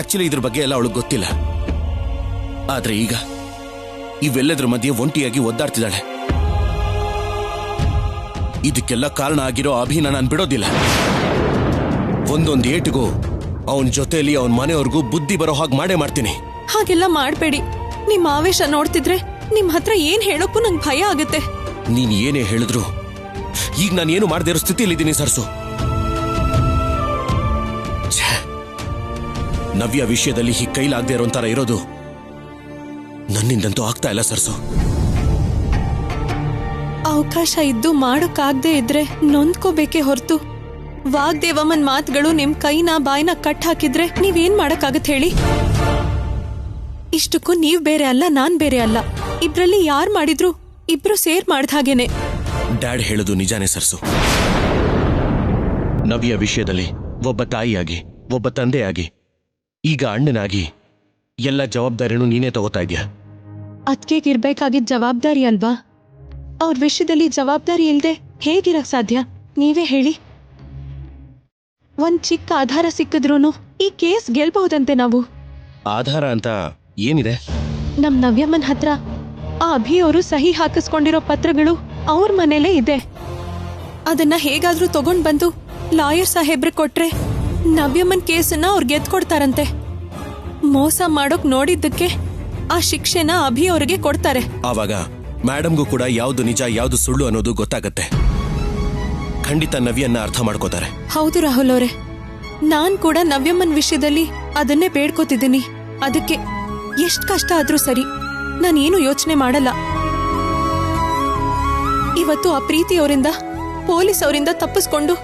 S7: ಆಕ್ಚುಲಿ ಇದ್ರ ಬಗ್ಗೆ ಎಲ್ಲ ಅವಳಿಗೆ ಗೊತ್ತಿಲ್ಲ. ಆದ್ರೆ ಈಗ ಇವೆಲ್ಲದ್ರ ಮಧ್ಯೆ ಒಂಟಿಯಾಗಿ ಒದ್ದಾಡ್ತಿದ್ದಾಳೆ. ಇದಕ್ಕೆಲ್ಲ ಕಾರಣ ಆಗಿರೋ ಅಭಿನ ನಾನು ಬಿಡೋದಿಲ್ಲ. ಒಂದೊಂದು ಏಟಿಗೂ ಅವನ ಜೊತೆಯಲ್ಲಿ ಅವನ ಮನೆಯವ್ರಿಗೂ ಬುದ್ಧಿ ಬರೋ ಹಾಗೆ ಮಾಡೇ ಮಾಡ್ತೀನಿ.
S2: ಹಾಗೆಲ್ಲ ಮಾಡ್ಬೇಡಿ. ನಿಮ್ ಆವೇಶ ನೋಡ್ತಿದ್ರೆ ನಿಮ್ ಹತ್ರ ಏನ್ ಹೇಳೋಕ್ಕೂ ನಂಗೆ ಭಯ ಆಗುತ್ತೆ.
S7: ನೀನ್ ಏನೇ ಹೇಳಿದ್ರು ಈಗ ನಾನು ಏನು ಮಾಡದೇ ಇರೋ ಸ್ಥಿತಿಯಲ್ಲಿದ್ದೀನಿ ಸರ್ಸು.
S10: ನವ್ಯ ವಿಷಯದಲ್ಲಿ ಹೀಗೆ ಕೈಲಾಗದೆ ಇರೋ ತರ ಇರೋದು ನನ್ನಿಂದಂತೂ ಆಗ್ತಾ ಇಲ್ಲ ಸರ್ಸು.
S2: ಅವಕಾಶ ಇದ್ದು ಮಾಡೋಕ್ಕಾಗದೆ ಇದ್ರೆ ನೊಂದ್ಕೋಬೇಕೇ ಹೊರತು ವಾಗ್ದೇವಮ್ಮನ್ ಮಾತುಗಳು ನಿಮ್ ಕೈನ ಬಾಯಿನ ಕಟ್ ಹಾಕಿದ್ರೆ ನೀವೇನ್ ಮಾಡಕ್ಕಾಗತ್ ಹೇಳಿ? ಇಷ್ಟಕ್ಕೂ ನೀವ್ ಬೇರೆ ಅಲ್ಲ, ನಾನ್ ಬೇರೆ ಅಲ್ಲ. ಇಬ್ರಲ್ಲಿ ಯಾರ್ ಮಾಡಿದ್ರು ಇಬ್ರು ಸೇರ್ ಮಾಡ್ದ ಹಾಗೇನೆ.
S10: ಡ್ಯಾಡ್ ಹೇಳೋದು ನಿಜಾನೇ ಸರ್ಸು. ನವ್ಯ ವಿಷಯದಲ್ಲಿ ಒಬ್ಬ ತಾಯಿಯಾಗಿ, ಒಬ್ಬ ತಂದೆಯಾಗಿ, ಈಗ ಅಣ್ಣನಾಗಿ ಎಲ್ಲ ಜವಾಬ್ದಾರಿನೂ ನೀನೇ ತಗೋತಾ ಇದ್ಯಾ.
S2: ಅದ್ಕೆಗಿರ್ಬೇಕಾಗಿದ್ದ ಜವಾಬ್ದಾರಿ ಅಲ್ವಾ? ಅವ್ರ ವಿಷಯದಲ್ಲಿ ಜವಾಬ್ದಾರಿ ಇಲ್ದೆ ಹೇಗಿರಕ್ ಸಾಧ್ಯ? ನೀವೇ ಹೇಳಿ. ಒಂದ್ ಚಿಕ್ಕ ಆಧಾರ ಸಿಕ್ಕಿದ್ರೂನು ಈ ಕೇಸ್ ಗೆಲ್ಬಹುದಂತೆ ನಾವು.
S10: ಆಧಾರ ಅಂತ ಏನಿದೆ?
S2: ನಮ್ ನವ್ಯಮ್ಮನ್ ಹತ್ರ ಆ ಅಭಿಯವರು ಸಹಿ ಹಾಕಿಸ್ಕೊಂಡಿರೋ ಪತ್ರಗಳು ಅವ್ರ ಮನೇಲೇ ಇದೆ. ಅದನ್ನ ಹೇಗಾದ್ರೂ ತಗೊಂಡ್ ಬಂದು ಲಾಯರ್ ಸಾಹೇಬ್ರೆ ಕೊಟ್ರೆ ನವ್ಯಮ್ಮನ್ ಕೇಸನ್ನ ಅವ್ರು ಗೆದ್ಕೊಡ್ತಾರಂತೆ. ಮೋಸ ಮಾಡೋಕ್ ನೋಡಿದ್ದಕ್ಕೆ ಆ ಶಿಕ್ಷೆನ ಅಭಿಯವ್ರಿಗೆ ಕೊಡ್ತಾರೆ.
S10: ಆವಾಗ ಮೇಡಮ್ಗೂ ಕೂಡ ಯಾವ್ದು ನಿಜ ಯಾವ್ದು ಸುಳ್ಳು ಅನ್ನೋದು ಗೊತ್ತಾಗತ್ತೆ. ಖಂಡಿತ ನವ್ಯನ್ನ ಅರ್ಥ ಮಾಡ್ಕೋತಾರೆ.
S2: ಹೌದು ರಾಹುಲ್ ಅವರೇ, ನಾನ್ ಕೂಡ ನವ್ಯಮ್ಮನ್ ವಿಷಯದಲ್ಲಿ ಅದನ್ನೇ ಬೇಡ್ಕೋತಿದ್ದೀನಿ. ಅದಕ್ಕೆ ಎಷ್ಟ್ ಕಷ್ಟ ಆದ್ರೂ ಸರಿ, ನಾನೇನು ಯೋಚನೆ ಮಾಡಲ್ಲ. ಇವತ್ತು ಆ ಪ್ರೀತಿಯವರಿಂದ, ಪೊಲೀಸ್ ಅವರಿಂದ ತಪ್ಪಿಸ್ಕೊಂಡು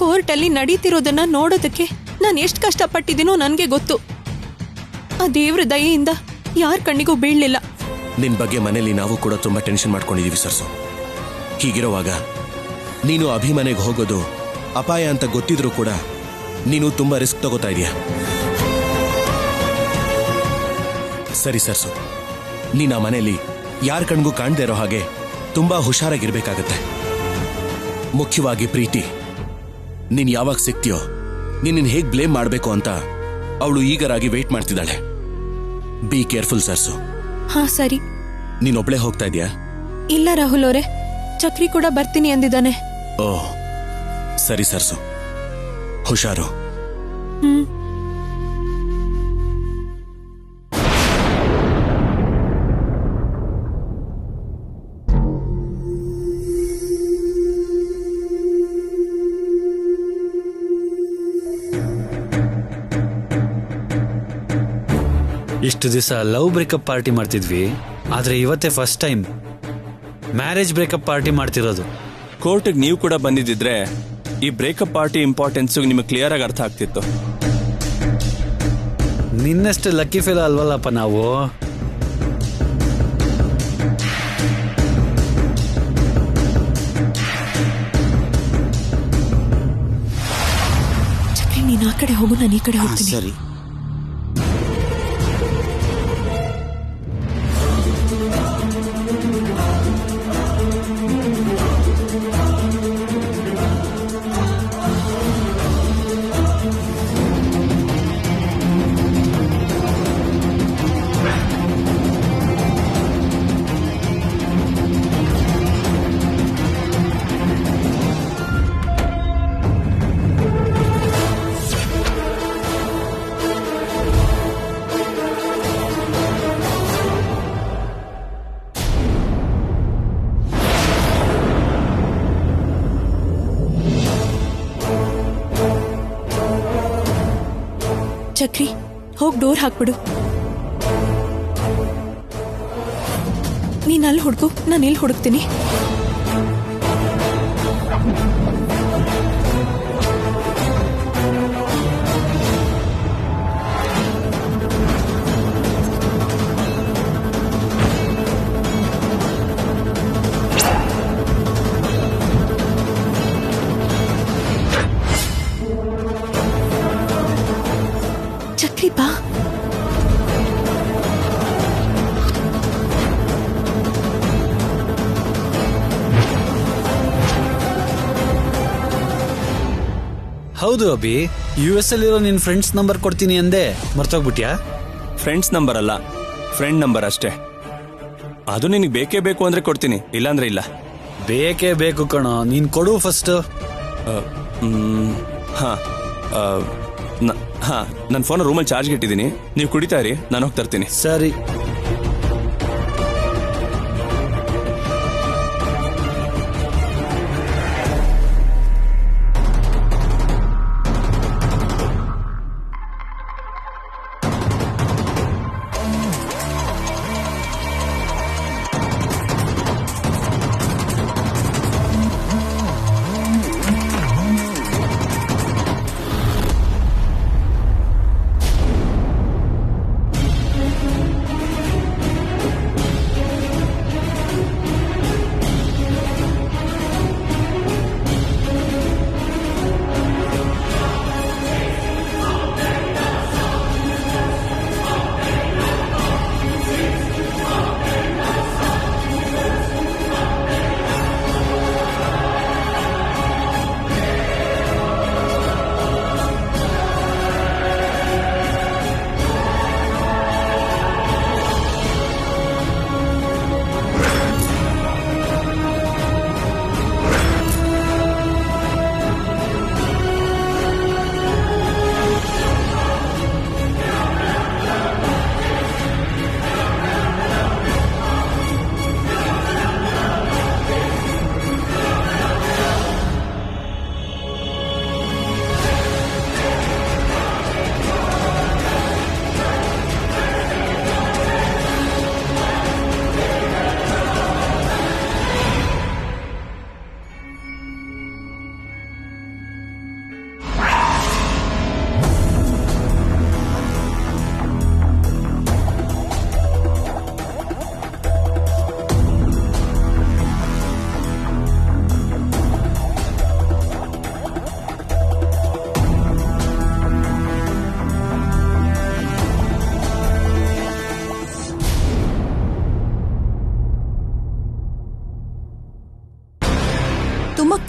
S2: ಕೋರ್ಟಲ್ಲಿ ನಡೀತಿರೋದನ್ನ ನೋಡೋದಕ್ಕೆ ನಾನು ಎಷ್ಟು ಕಷ್ಟಪಟ್ಟಿದ್ದೀನೋ ನನ್ಗೆ ಗೊತ್ತು. ಆ ದೇವ್ರ ದಯೆಯಿಂದ ಯಾರ ಕಣ್ಣಿಗೂ ಬೀಳ್ಲಿಲ್ಲ.
S10: ನಿನ್ ಬಗ್ಗೆ ಮನೇಲಿ ನಾವು ಕೂಡ ತುಂಬಾ ಟೆನ್ಷನ್ ಮಾಡ್ಕೊಂಡಿದೀವಿ ಸರ್ಸು. ಹೀಗಿರುವಾಗ ನೀನು ಅಭಿಮನೆಗೆ ಹೋಗೋದು ಅಪಾಯ ಅಂತ ಗೊತ್ತಿದ್ರೂ ಕೂಡ ನೀನು ತುಂಬಾ ರಿಸ್ಕ್ ತಗೋತಾ ಇದೀಯ. ಸರಿ ಸರ್ಸು, ನೀನ್ ಆ ಮನೇಲಿ ಯಾರ ಕಣ್ಗೂ ಕಾಣದೇ ಇರೋ ಹಾಗೆ ತುಂಬಾ ಹುಷಾರಾಗಿರ್ಬೇಕಾಗತ್ತೆ. ಮುಖ್ಯವಾಗಿ ಪ್ರೀತಿ, ನೀನ್ ಯಾವಾಗ ಸಿಗ್ತೀಯೋ ನಿನ್ನ ಹೇಗ್ ಬ್ಲೇಮ್ ಮಾಡ್ಬೇಕು ಅಂತ ಅವಳು ಈಗರಾಗಿ ವೇಟ್ ಮಾಡ್ತಿದ್ದಾಳೆ. Be careful Sarsu.
S2: ಹಾ ಸರಿ.
S10: ನೀನೊಬ್ಳೆ ಹೋಗ್ತಾ ಇದೀಯಾ?
S2: ಇಲ್ಲ ರಾಹುಲ್ ಅವರೇ, ಚಕ್ರಿ ಕೂಡ ಬರ್ತೀನಿ ಅಂದಿದ್ದಾನೆ.
S10: ಓಹ್ ಸರಿ ಸರ್ಸು, ಹುಷಾರು.
S12: ಇಷ್ಟು ದಿವಸ ಲವ್ ಬ್ರೇಕಪ್ ಪಾರ್ಟಿ ಮಾಡ್ತಿದ್ವಿ, ಆದ್ರೆ ಇವತ್ತೇ first time marriage breakup party ಮಾಡ್ತಿರೋದು.
S7: ಕೋರ್ಟ್ಗೆ ನೀವು ಕೂಡ ಬಂದಿದ್ದಿದ್ರೆ ಈ ಬ್ರೇಕಪ್ ಪಾರ್ಟಿ ಇಂಪಾರ್ಟೆನ್ಸ್ ನಿಮಗೆ ಕ್ಲಿಯರ್ ಆಗಿ ಅರ್ಥ ಆಗ್ತಿತ್ತು.
S12: ನಿನ್ನಷ್ಟು ಲಕ್ಕಿ ಫೀಲ್ ಅಲ್ವಲ್ಲಪ್ಪ ನಾವು.
S2: ಚಕ್ರಿ, ನೀನ್ ಆ ಕಡೆ ಹೋಗು, ನಾನು ಈ ಕಡೆ ಹೋಗ್ತೀನಿ.
S4: ಸರಿ.
S2: ಚಕ್ರಿ, ಹೋಗ್ ಡೋರ್ ಹಾಕ್ಬಿಡು. ನೀನ್ ಅಲ್ಲಿ ಹುಡುಕು, ನಾನು ಇಲ್ಲಿ ಹುಡುಕ್ತೀನಿ. ಚಕ್ರಿ ಬಾ.
S12: ಹೌದು ಅಭಿ, US ಅಲ್ಲಿರೋ ನಿನ್ ಫ್ರೆಂಡ್ಸ್ ನಂಬರ್ ಕೊಡ್ತೀನಿ ಅಂದೆ, ಮರ್ತೋಗ್ಬಿಟ್ಯಾ?
S7: ಫ್ರೆಂಡ್ಸ್ ನಂಬರ್ ಅಲ್ಲ, ಫ್ರೆಂಡ್ ನಂಬರ್ ಅಷ್ಟೇ. ಅದು ನಿನಗೆ ಬೇಕೇ ಬೇಕು ಅಂದ್ರೆ ಕೊಡ್ತೀನಿ, ಇಲ್ಲಾಂದ್ರೆ ಇಲ್ಲ.
S12: ಬೇಕೇ ಬೇಕು ಕಣೋ, ನೀನ್ ಕೊಡು ಫಸ್ಟ್.
S7: ನನ್ನ ಫೋನ್ ರೂಮಲ್ಲಿ ಚಾರ್ಜ್ಗೆ ಇಟ್ಟಿದ್ದೀನಿ, ನೀವು ಕುಡಿತಾ ಇರಿ, ನಾನು ಹೋಗಿ ತರ್ತೀನಿ.
S12: ಸರಿ.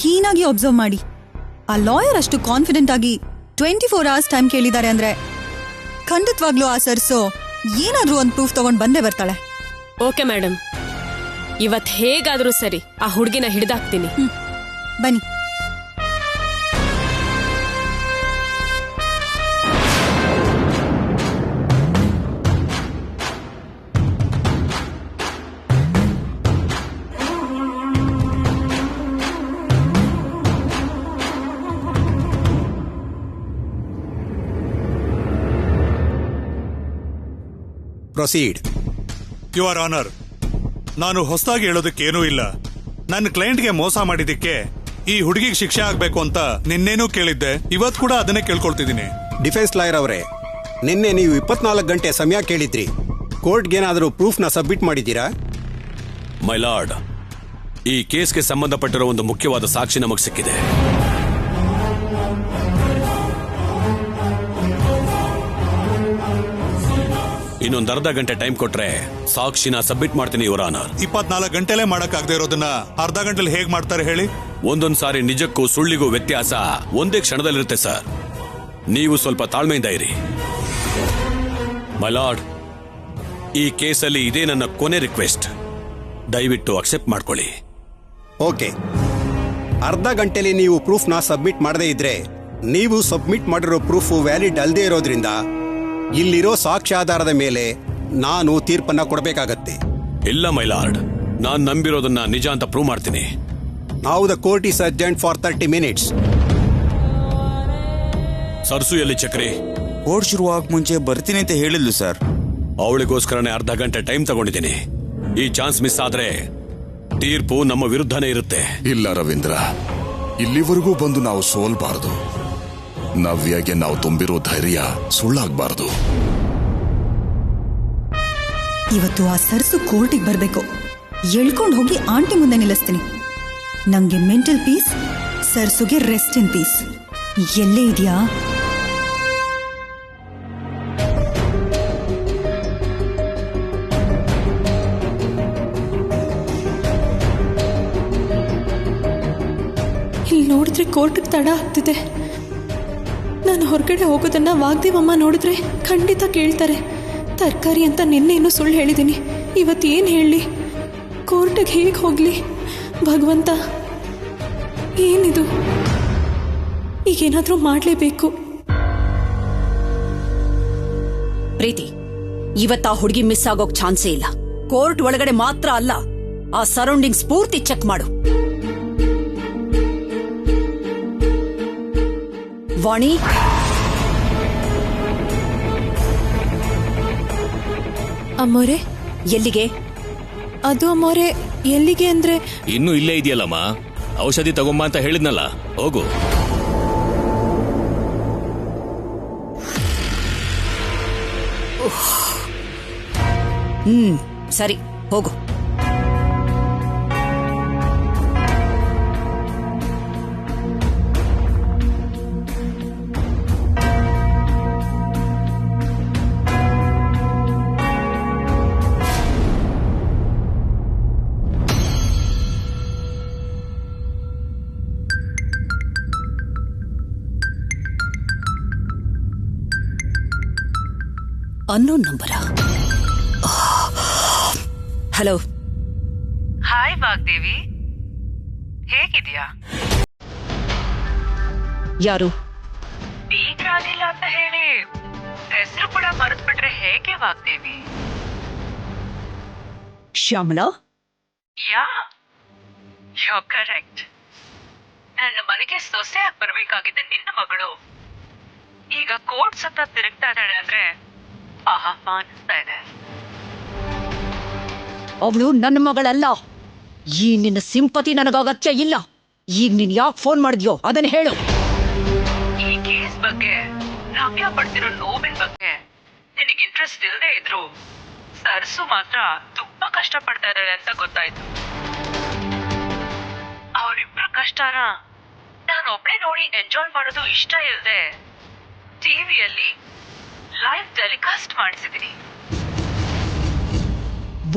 S5: ಕೀನಾಗಿ ಅಬ್ಸರ್ವ್ ಮಾಡಿ. ಆ ಲಾಯರ್ ಅಷ್ಟು ಕಾನ್ಫಿಡೆಂಟ್ ಆಗಿ 24 hours ಟೈಮ್ ಕೇಳಿದ್ದಾರೆ ಅಂದ್ರೆ ಖಂಡಿತವಾಗ್ಲೂ ಆ ಸರ್ಸು ಏನಾದ್ರೂ ಒಂದು ಪ್ರೂಫ್ ತಗೊಂಡ್ ಬಂದೇ ಬರ್ತಾಳೆ.
S1: ಓಕೆ ಮೇಡಮ್, ಇವತ್ ಹೇಗಾದ್ರೂ ಸರಿ ಆ ಹುಡುಗಿನ ಹಿಡ್ದಾಕ್ತೀನಿ.
S5: ಬನ್ನಿ.
S6: ಪ್ರೊಸೀಡ್.
S8: ಯುವರ್ ಆನರ್, ನಾನು ಹೊಸದಾಗಿ ಹೇಳೋದಕ್ಕೇನೂ ಇಲ್ಲ. ನನ್ನ ಕ್ಲೈಂಟ್ಗೆ ಮೋಸ ಮಾಡಿದ್ದಕ್ಕೆ ಈ ಹುಡುಗಿಗೆ ಶಿಕ್ಷೆ ಆಗ್ಬೇಕು ಅಂತ ನಿನ್ನೇನೂ ಕೇಳಿದ್ದೆ. ಇವತ್ತು ಕೂಡ ಅದನ್ನೇ ಕೇಳ್ಕೊಳ್ತಿದ್ದೀನಿ.
S6: ಡಿಫೆನ್ಸ್ ಲಾಯರ್ ಅವರೇ, ನಿನ್ನೆ ನೀವು 24 ಗಂಟೆ ಸಮಯ ಕೇಳಿದ್ರಿ. ಕೋರ್ಟ್ಗೇನಾದರೂ ಪ್ರೂಫ್ನ ಸಬ್ಮಿಟ್ ಮಾಡಿದ್ದೀರಾ?
S9: ಮೈ ಲಾರ್ಡ್, ಈ ಕೇಸ್ಗೆ ಸಂಬಂಧಪಟ್ಟಿರೋ ಒಂದು ಮುಖ್ಯವಾದ ಸಾಕ್ಷಿ ನಮಗೆ ಸಿಕ್ಕಿದೆ. ಇನ್ನೊಂದು ಅರ್ಧ ಗಂಟೆ ಟೈಮ್ ಕೊಟ್ರೆ ಸಾಕ್ಷಿನ ಸಬ್ಮಿಟ್ ಮಾಡ್ತೀನಿ ಯುವರ್ ಆನರ್.
S8: 24 ಗಂಟೆಲೇ ಮಾಡಕ್ಕಾಗದೆ ಇರೋದನ್ನ ಅರ್ಧ ಗಂಟೆಲಿ ಹೇಗ್ ಮಾಡ್ತಾರೆ ಹೇಳಿ?
S9: ಒಂದೊಂದ್ ಸಾರಿ ನಿಜಕ್ಕೂ ಸುಳ್ಳಿಗೂ ವ್ಯತ್ಯಾಸ ಒಂದೇ ಕ್ಷಣದಲ್ಲಿರುತ್ತೆ ಸರ್. ನೀವು ಸ್ವಲ್ಪ ತಾಳ್ಮೆಯಿಂದ ಇರಿ. ಮೈ ಲಾರ್ಡ್, ಈ ಕೇಸಲ್ಲಿ ಇದೇ ನನ್ನ ಕೊನೆ ರಿಕ್ವೆಸ್ಟ್. ದಯವಿಟ್ಟು ಅಕ್ಸೆಪ್ಟ್ ಮಾಡ್ಕೊಳ್ಳಿ.
S6: ಓಕೆ. ಅರ್ಧ ಗಂಟೆಲಿ ನೀವು ಪ್ರೂಫ್ನ ಸಬ್ಮಿಟ್ ಮಾಡದೇ ಇದ್ರೆ ನೀವು ಸಬ್ಮಿಟ್ ಮಾಡಿರೋ ಪ್ರೂಫ್ ವ್ಯಾಲಿಡ್ ಅಲ್ಲದೆ ಇರೋದ್ರಿಂದ ಇಲ್ಲಿರೋ ಸಾಕ್ಷ್ಯಾಧಾರದ ಮೇಲೆ ನಾನು ತೀರ್ಪನ್ನ ಕೊಡಬೇಕಾಗತ್ತೆ.
S9: ಇಲ್ಲ ಮೈ ಲಾರ್ಡ್, ನಾನ್ ನಂಬಿರೋದನ್ನ ನಿಜ ಅಂತ ಪ್ರೂವ್ ಮಾಡ್ತೀನಿ.
S6: Now the court is adjourned for 30 minutes.
S9: Sarsu ಎಲ್ಲಿ ಚಕ್ರಿ?
S4: ಕೋರ್ಟ್ ಶುರುವಾಗಕ್ ಮುಂಚೆ ಬರ್ತೀನಿ ಅಂತ ಹೇಳಿದ್ಲು ಸರ್.
S9: ಅವಳಿಗೋಸ್ಕರನೇ ಅರ್ಧ ಗಂಟೆ ಟೈಮ್ ತಗೊಂಡಿದ್ದೀನಿ. ಈ ಚಾನ್ಸ್ ಮಿಸ್ ಆದ್ರೆ ತೀರ್ಪು ನಮ್ಮ ವಿರುದ್ಧನೇ ಇರುತ್ತೆ.
S3: ಇಲ್ಲ ರವೀಂದ್ರ, ಇಲ್ಲಿವರೆಗೂ ಬಂದು ನಾವು ಸೋಲ್ಬಾರದು. ನವ್ಯಗೆ ನಾವು ತುಂಬಿರೋ ಧೈರ್ಯ ಸುಳ್ಳಾಗಬಾರದು.
S5: ಇವತ್ತು ಆ ಸರ್ಸು ಕೋರ್ಟಿಗೆ ಬರ್ಬೇಕು. ಎಳ್ಕೊಂಡು ಹೋಗಿ ಆಂಟಿ ಮುಂದೆ ನಿಲ್ಲಿಸ್ತೀನಿ. ನಂಗೆ ಮೆಂಟಲ್ ಪೀಸ್, ಸರ್ಸುಗೆ ರೆಸ್ಟ್ ಇನ್ ಪೀಸ್. ಎಲ್ಲೇ ಇದೆಯಾ?
S2: ಇಲ್ಲಿ ನೋಡಿದ್ರೆ ಕೋರ್ಟ್ಗೆ ತಡ ಆಗ್ತಿದೆ. ನಾನು ಹೊರಗಡೆ ಹೋಗೋದನ್ನ ವಾಗ್ದೇವಮ್ಮ ನೋಡಿದ್ರೆ ಖಂಡಿತ ಕೇಳ್ತಾರೆ. ತರಕಾರಿ ಅಂತ ನಿನ್ನೇನು ಸುಳ್ಳು ಹೇಳಿದ್ದೀನಿ. ಇವತ್ತು ಏನು ಹೇಳಲಿ? ಕೋರ್ಟಿಗೆ ಹೇಗೆ ಹೋಗ್ಲಿ? ಭಗವಂತ, ಏನಿದು? ಈಗೇನಾದ್ರೂ ಮಾಡಲೇಬೇಕು.
S11: ಪ್ರೀತಿ, ಇವತ್ತು ಆ ಹುಡುಗಿ ಮಿಸ್ ಆಗೋಕ್ ಚಾನ್ಸೇ ಇಲ್ಲ. ಕೋರ್ಟ್ ಒಳಗಡೆ ಮಾತ್ರ ಅಲ್ಲ, ಆ ಸರೌಂಡಿಂಗ್ಸ್ ಪೂರ್ತಿ ಚೆಕ್ ಮಾಡು. ವಾಣಿ,
S2: ಅಮ್ಮೋರೆ
S11: ಎಲ್ಲಿಗೆ?
S2: ಅದು ಅಮ್ಮೋರೆ, ಎಲ್ಲಿಗೆ ಅಂದ್ರೆ
S7: ಇನ್ನೂ ಇಲ್ಲೇ ಇದೆಯಲ್ಲಮ್ಮ, ಔಷಧಿ ತಗೊಂಬ ಅಂತ ಹೇಳಿದ್ನಲ್ಲ, ಹೋಗು.
S11: ಸರಿ, ಹೋಗು. Unknown number. Hello.
S13: Hi Vagdevi, ಹೇಗಿದ್ಯಾ?
S11: ಯಾರು?
S13: ಬೀಗ್ರಾಗಿಲ್ಲ ಅಂತ ಹೇಳಿ ಹೆಸರು ಕೂಡ ಮರೆತ್ಬಿಟ್ರೆ ಹೇಗೆ ವಾಗ್ದೇವಿ?
S11: ಶ್ಯಾಮಲಾ?
S13: ಯಾ, ಯು ಕರೆಕ್ಟ್. ನನ್ನ ಮನೆಗೆ ಸೊಸೆಯಾಗಿ ಬರ್ಬೇಕಾಗಿದ್ದ ನಿನ್ನ ಮಗಳು ಈಗ ಕೋರ್ಟ್ ಸತ್ತ ತಿರುಗ್ತಾ ಇದ್ದಾಳೆ ಅಂದ್ರೆ ಅನಿಸ್ತಾ ಇದೆ.
S11: ಅವಳು ನನ್ನ ಮಗಳಲ್ಲ. ಈ ನಿನ್ನ ಸಿಂಪತಿ ನನಗ ಅಗತ್ಯ ಇಲ್ಲ. ಈಗ ನೀನ್ ಯಾಕೆ ಫೋನ್ ಮಾಡಿದ್ಯೋ ಅದನ್ನ ಹೇಳು.
S13: ಈ ಕೇಸ್ ಬಗ್ಗೆ, ನವ್ಯ ಪಡ್ತಿರೋ ನೋವಿನ ಬಗ್ಗೆ ನಿನಗೆ ಇಂಟ್ರೆಸ್ಟ್ ಇಲ್ಲದೆ ಇದ್ರು ಸರ್ಸು ಮಾತ್ರ ತುಂಬಾ ಕಷ್ಟ ಪಡ್ತಾ ಇದ್ದಾಳೆ ಅಂತ ಗೊತ್ತಾಯ್ತು. ಅವರಿಬ್ಬರ ಕಷ್ಟನ ನಾನು ಒಬ್ಳೆ ನೋಡಿ ಎಂಜಾಯ್ ಮಾಡೋದು ಇಷ್ಟ ಇಲ್ಲದೆ ಟಿವಿಯಲ್ಲಿ ಲೈವ್ ಟೆಲಿಕಾಸ್ಟ್ ಮಾಡಿಸಿದ್ದೀನಿ.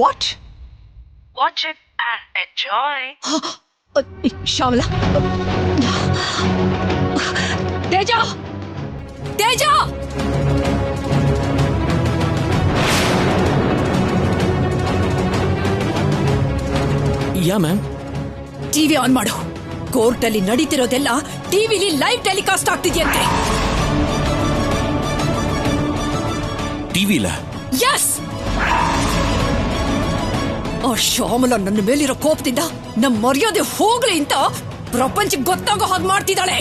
S11: What?
S13: Watch it and enjoy.
S11: Shyamala, Teja, Teja,
S10: yeah ma'am.
S11: TV on ಮಾಡು. ಕೋರ್ಟ್ ಅಲ್ಲಿ ನಡೀತಿರೋದೆಲ್ಲ ಟಿವಿಲಿ ಲೈವ್ ಟೆಲಿಕಾಸ್ಟ್ ಆಗ್ತಿದ್ಯಂತೆ.
S10: ಟಿವಿಲ?
S11: ಯಸ್. ಆ ಶ್ಯಾಮಲ ನನ್ನ ಮೇಲಿರೋ ಕೋಪದಿಂದ ನಮ್ಮ ಮರ್ಯಾದೆ ಹೋಗ್ಲಿ ಅಂತ ಪ್ರಪಂಚಕ್ಕೆ ಗೊತ್ತಾಗೋ ಹಾಗೆ ಮಾಡ್ತಿದ್ದಾಳೆ.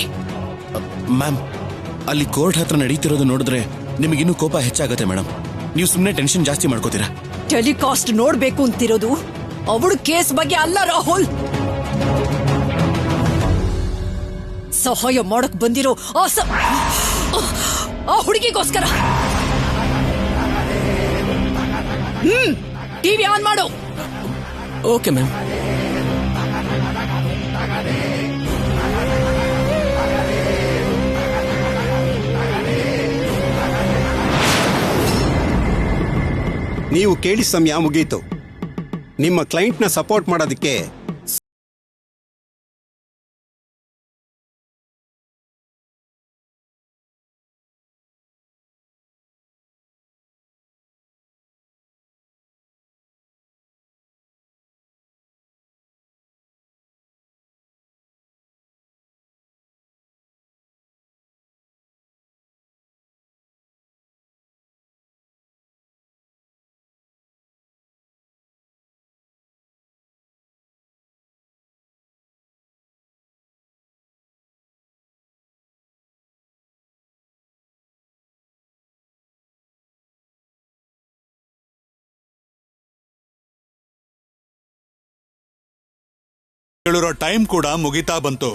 S10: ಮ್ಯಾಮ್, ಅಲ್ಲಿ ಕೋರ್ಟ್ ಹತ್ರ ನಡೀತಿರೋದು ನೋಡಿದ್ರೆ ನಿಮಗಿನ್ನೂ ಕೋಪ ಹೆಚ್ಚಾಗತ್ತೆ ಮೇಡಮ್. ನೀವು ಸುಮ್ಮನೆ ಟೆನ್ಷನ್ ಜಾಸ್ತಿ ಮಾಡ್ಕೋತೀರಾ.
S11: ಟೆಲಿಕಾಸ್ಟ್ ನೋಡ್ಬೇಕು ಅಂತಿರೋದು ಅವಳು ಕೇಸ್ ಬಗ್ಗೆ ಅಲ್ಲ ರಾಹುಲ್. ಸಹಾಯ ಮಾಡಕ್ ಬಂದಿರೋ ಆ ಹುಡುಗಿಗೋಸ್ಕರ. ಟಿವಿ ಆನ್ ಮಾಡು.
S10: Okay ma'am.
S6: ನೀವು ಕೇಳಿದ ಸಮಯ ಮುಗೀತು. ನಿಮ್ಮ ಕ್ಲೈಂಟ್ನ ಸಪೋರ್ಟ್ ಮಾಡೋದಕ್ಕೆ
S8: ಹೇಳಿರೋ ಟೈಮ್ ಕೂಡ ಮುಗಿತಾ ಬಂತು.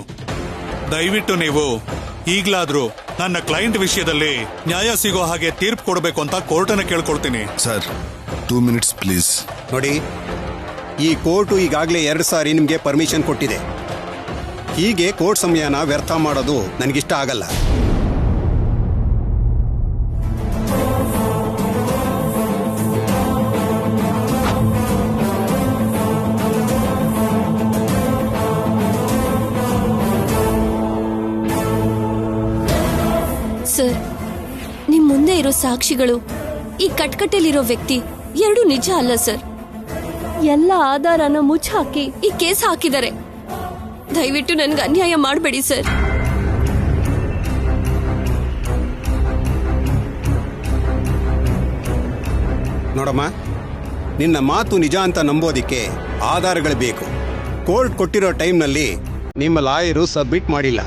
S8: ದಯವಿಟ್ಟು ನೀವು ಈಗ್ಲಾದ್ರೂ ನನ್ನ ಕ್ಲೈಂಟ್ ವಿಷಯದಲ್ಲಿ ನ್ಯಾಯ ಸಿಗೋ ಹಾಗೆ ತೀರ್ಪು ಕೊಡಬೇಕು ಅಂತ ಕೋರ್ಟನ್ನ ಕೇಳ್ಕೊಳ್ತೀನಿ.
S3: Sir 2 minutes please.
S6: ನೋಡಿ, ಈ ಕೋರ್ಟು ಈಗಾಗಲೇ 2 ಸಾರಿ ನಿಮಗೆ ಪರ್ಮಿಷನ್ ಕೊಟ್ಟಿದೆ. ಹೀಗೆ ಕೋರ್ಟ್ ಸಮಯನ ವ್ಯರ್ಥ ಮಾಡೋದು ನನಗಿಷ್ಟ ಆಗಲ್ಲ.
S2: ಸರ್, ನಿಮ್ ಮುಂದೆ ಇರೋ ಸಾಕ್ಷಿಗಳು, ಈ ಕಟ್ಕಟ್ಟೆಲಿರೋ ವ್ಯಕ್ತಿ ಎರಡೂ ನಿಜ ಅಲ್ಲ ಸರ್. ಎಲ್ಲ ಆಧಾರನ ಮುಚ್ಚ ಹಾಕಿ ಈ ಕೇಸ್ ಹಾಕಿದ್ದಾರೆ. ದಯವಿಟ್ಟು ನನ್ಗೆ ಅನ್ಯಾಯ ಮಾಡಬೇಡಿ ಸರ್.
S6: ನೋಡಮ್ಮ, ನಿನ್ನ ಮಾತು ನಿಜ ಅಂತ ನಂಬೋದಿಕ್ಕೆ ಆಧಾರಗಳು ಬೇಕು. ಕೋರ್ಟ್ ಕೊಟ್ಟಿರೋ ಟೈಮ್ನಲ್ಲಿ ನಿಮ್ಮ ಲಾಯರು ಸಬ್ಮಿಟ್ ಮಾಡಿಲ್ಲ.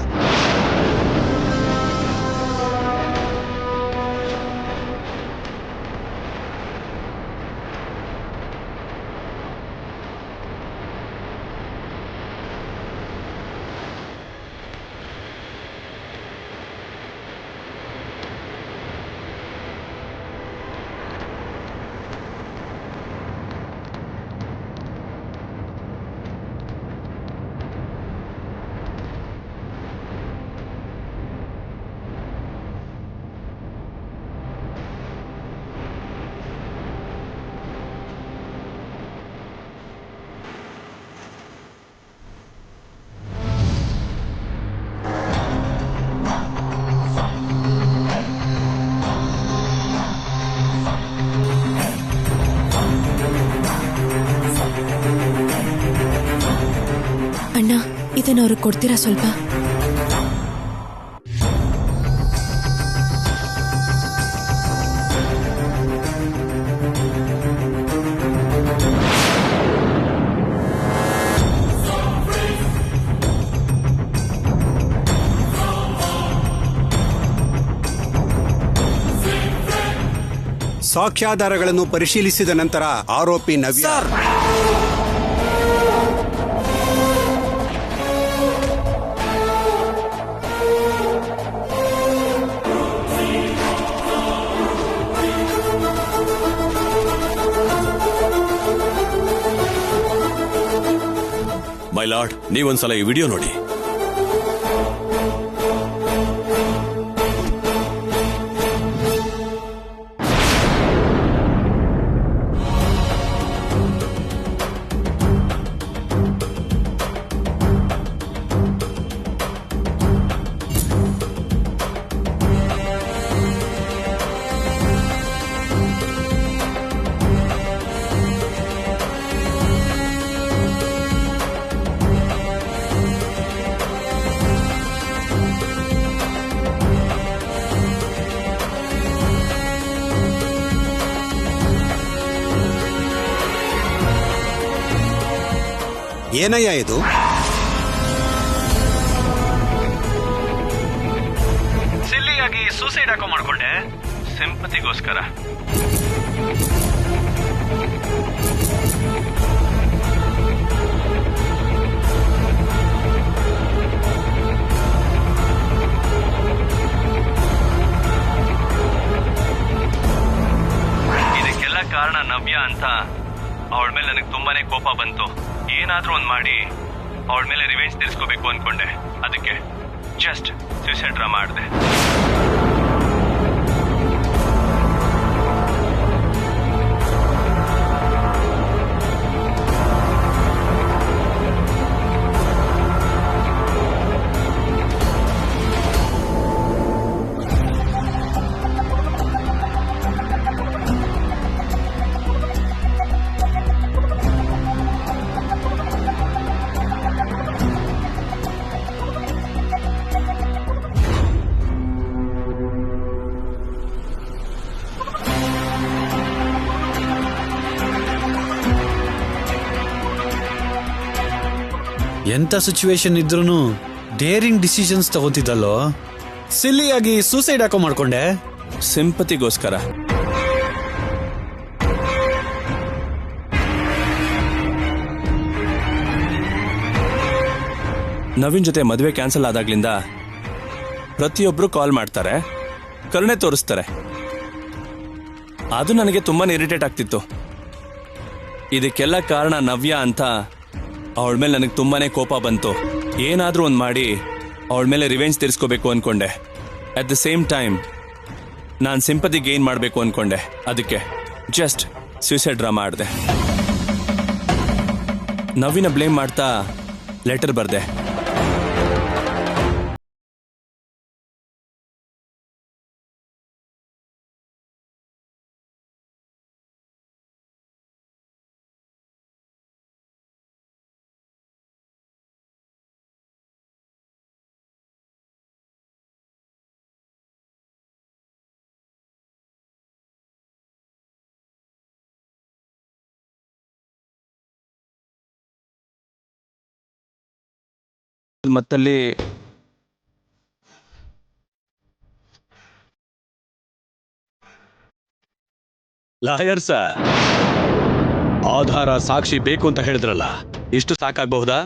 S2: ಅಣ್ಣ, ಇದನ್ನ ಅವ್ರಿಗೆ ಕೊಡ್ತೀರಾ ಸ್ವಲ್ಪ?
S6: ಸಾಕ್ಷ್ಯಾಧಾರಗಳನ್ನು ಪರಿಶೀಲಿಸಿದ ನಂತರ ಆರೋಪಿ ನವ್ಯ
S9: ಮೈ ಲಾರ್ಡ್, ನೀವೊಂದ್ಸಲ ಈ ವಿಡಿಯೋ ನೋಡಿ.
S6: ಏನಯ್ಯ ಇದು?
S7: ಸಿಲ್ಲಿಯಾಗಿ ಸೂಸೈಡ್ ಹಾಕೋ ಮಾಡ್ಕೊಂಡೆ, ಸಿಂಪತಿಗೋಸ್ಕರ. ಇದಕ್ಕೆಲ್ಲ ಕಾರಣ ನವ್ಯ ಅಂತ ಅವಳ ಮೇಲೆ ನನಗೆ ತುಂಬಾನೇ ಕೋಪ ಬಂತು. ಏನಾದ್ರೂ ಒಂದ್ ಮಾಡಿ ಅವಳ ಮೇಲೆ ರಿವೆಂಜ್ ತೀರಿಸ್ಕೋಬೇಕು ಅನ್ಕೊಂಡೆ. ಅದಕ್ಕೆ ಜಸ್ಟ್ ಸೂಸೈಡ್ ಡ್ರಾ ಮಾಡಿದೆ.
S12: ಎಂಥ ಸಿಚುವೇಶನ್ ಇದ್ರೂ ಡೇರಿಂಗ್ ಡಿಸಿಷನ್ಸ್ ತಗೋತಿದ್ದಲ್ಲೋ. ಸಿಲ್ಲಿಯಾಗಿ ಸೂಸೈಡ್ ಹಾಕೋ ಮಾಡ್ಕೊಂಡೆ,
S7: ಸಿಂಪತಿಗೋಸ್ಕರ. ನವೀನ್ ಜೊತೆ ಮದುವೆ ಕ್ಯಾನ್ಸಲ್ ಆದಾಗ್ಲಿಂದ ಪ್ರತಿಯೊಬ್ರು ಕಾಲ್ ಮಾಡ್ತಾರೆ, ಕರುಣೆ ತೋರಿಸ್ತಾರೆ. ಅದು ನನಗೆ ತುಂಬಾ ಇರಿಟೇಟ್ ಆಗ್ತಿತ್ತು. ಇದಕ್ಕೆಲ್ಲ ಕಾರಣ ನವ್ಯ ಅಂತ ಅವಳ ಮೇಲೆ ನನಗೆ ತುಂಬಾನೇ ಕೋಪ ಬಂತು. ಏನಾದ್ರೂ ಒಂದು ಮಾಡಿ ಅವಳ ಮೇಲೆ ರಿವೆಂಜ್ ತೀರಿಸ್ಕೋಬೇಕು ಅನ್ಕೊಂಡೆ. ಅಟ್ ದ ಸೇಮ್ ಟೈಮ್ ನಾನು ಸಿಂಪತಿ ಗೇನ್ ಮಾಡಬೇಕು ಅನ್ಕೊಂಡೆ. ಅದಕ್ಕೆ ಜಸ್ಟ್ ಸೂಸೈಡ್ ಡ್ರಾ ಮಾಡಿದೆ. ನವ್ಯನ ಬ್ಲೇಮ್ ಮಾಡ್ತಾ ಲೆಟರ್ ಬರ್ದೆ. ಮತ್ತಲ್ಲಿ
S9: ಲಾಯರ್ ಸರ್, ಆಧಾರ ಸಾಕ್ಷಿ ಬೇಕು ಅಂತ ಹೇಳಿದ್ರಲ್ಲ, ಇಷ್ಟು ಸಾಕಾಗಬಹುದಾ?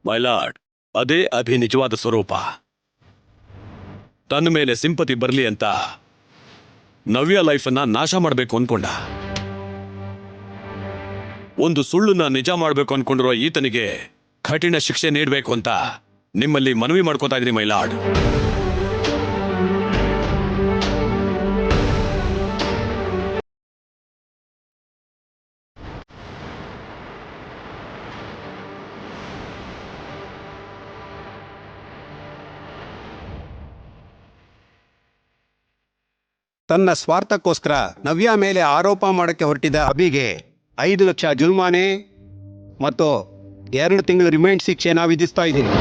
S9: ಮೈ ಲಾರ್ಡ್, ಅದೇ ಅಭಿ ನಿಜವಾದ ಸ್ವರೂಪ. ತನ್ನ ಮೇಲೆ ಸಿಂಪತಿ ಬರಲಿ ಅಂತ ನವ್ಯ ಲೈಫನ್ನ ನಾಶ ಮಾಡಬೇಕು ಅನ್ಕೊಂಡ. ಒಂದು ಸುಳ್ಳನ್ನ ನಿಜ ಮಾಡಬೇಕು ಅನ್ಕೊಂಡಿರೋ ಈತನಿಗೆ ಕಠಿಣ ಶಿಕ್ಷೆ ನೀಡಬೇಕು ಅಂತ ನಿಮ್ಮಲ್ಲಿ ಮನವಿ ಮಾಡ್ಕೋತಾ ಇದ್ರಿ ಮೈ ಲಾರ್ಡ್.
S6: ತನ್ನ ಸ್ವಾರ್ಥಕ್ಕೋಸ್ಕರ ನವ್ಯ ಮೇಲೆ ಆರೋಪ ಮಾಡಕ್ಕೆ ಹೊರಟಿದ್ದ ಅಭಿಗೆ 5 ಲಕ್ಷ ಜುಲ್ಮಾನೆ ಮತ್ತು 2 ತಿಂಗಳ ರಿಮೈಂಡ್ ಶಿಕ್ಷೆನ ವಿಧಿಸ್ತಾ ಇದ್ದೀನಿ.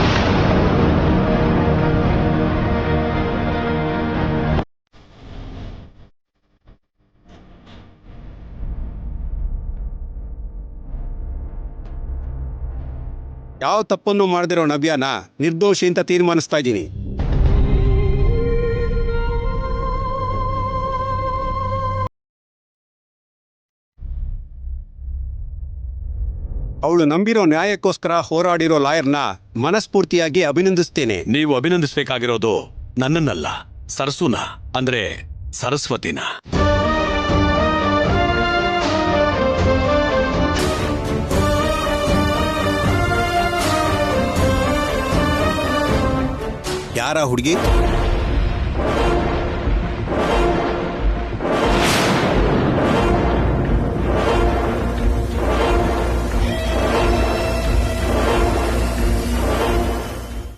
S6: ಯಾವ ತಪ್ಪನ್ನು ಮಾಡದಿರೋ ನವ್ಯನ ನಿರ್ದೋಷಿ ಅಂತ ತೀರ್ಮಾನಿಸ್ತಾ ಇದ್ದೀನಿ. ಅವಳು ನಂಬಿರೋ ನ್ಯಾಯಕ್ಕೋಸ್ಕರ ಹೋರಾಡಿರೋ ಲಾಯರ್ನ ಮನಸ್ಫೂರ್ತಿಯಾಗಿ ಅಭಿನಂದಿಸ್ತೇನೆ.
S9: ನೀವು ಅಭಿನಂದಿಸಬೇಕಾಗಿರೋದು ನನ್ನನ್ನಲ್ಲ, ಸರಸುನ, ಅಂದ್ರೆ ಸರಸ್ವತಿನ.
S6: ಯಾರ ಹುಡುಗಿ?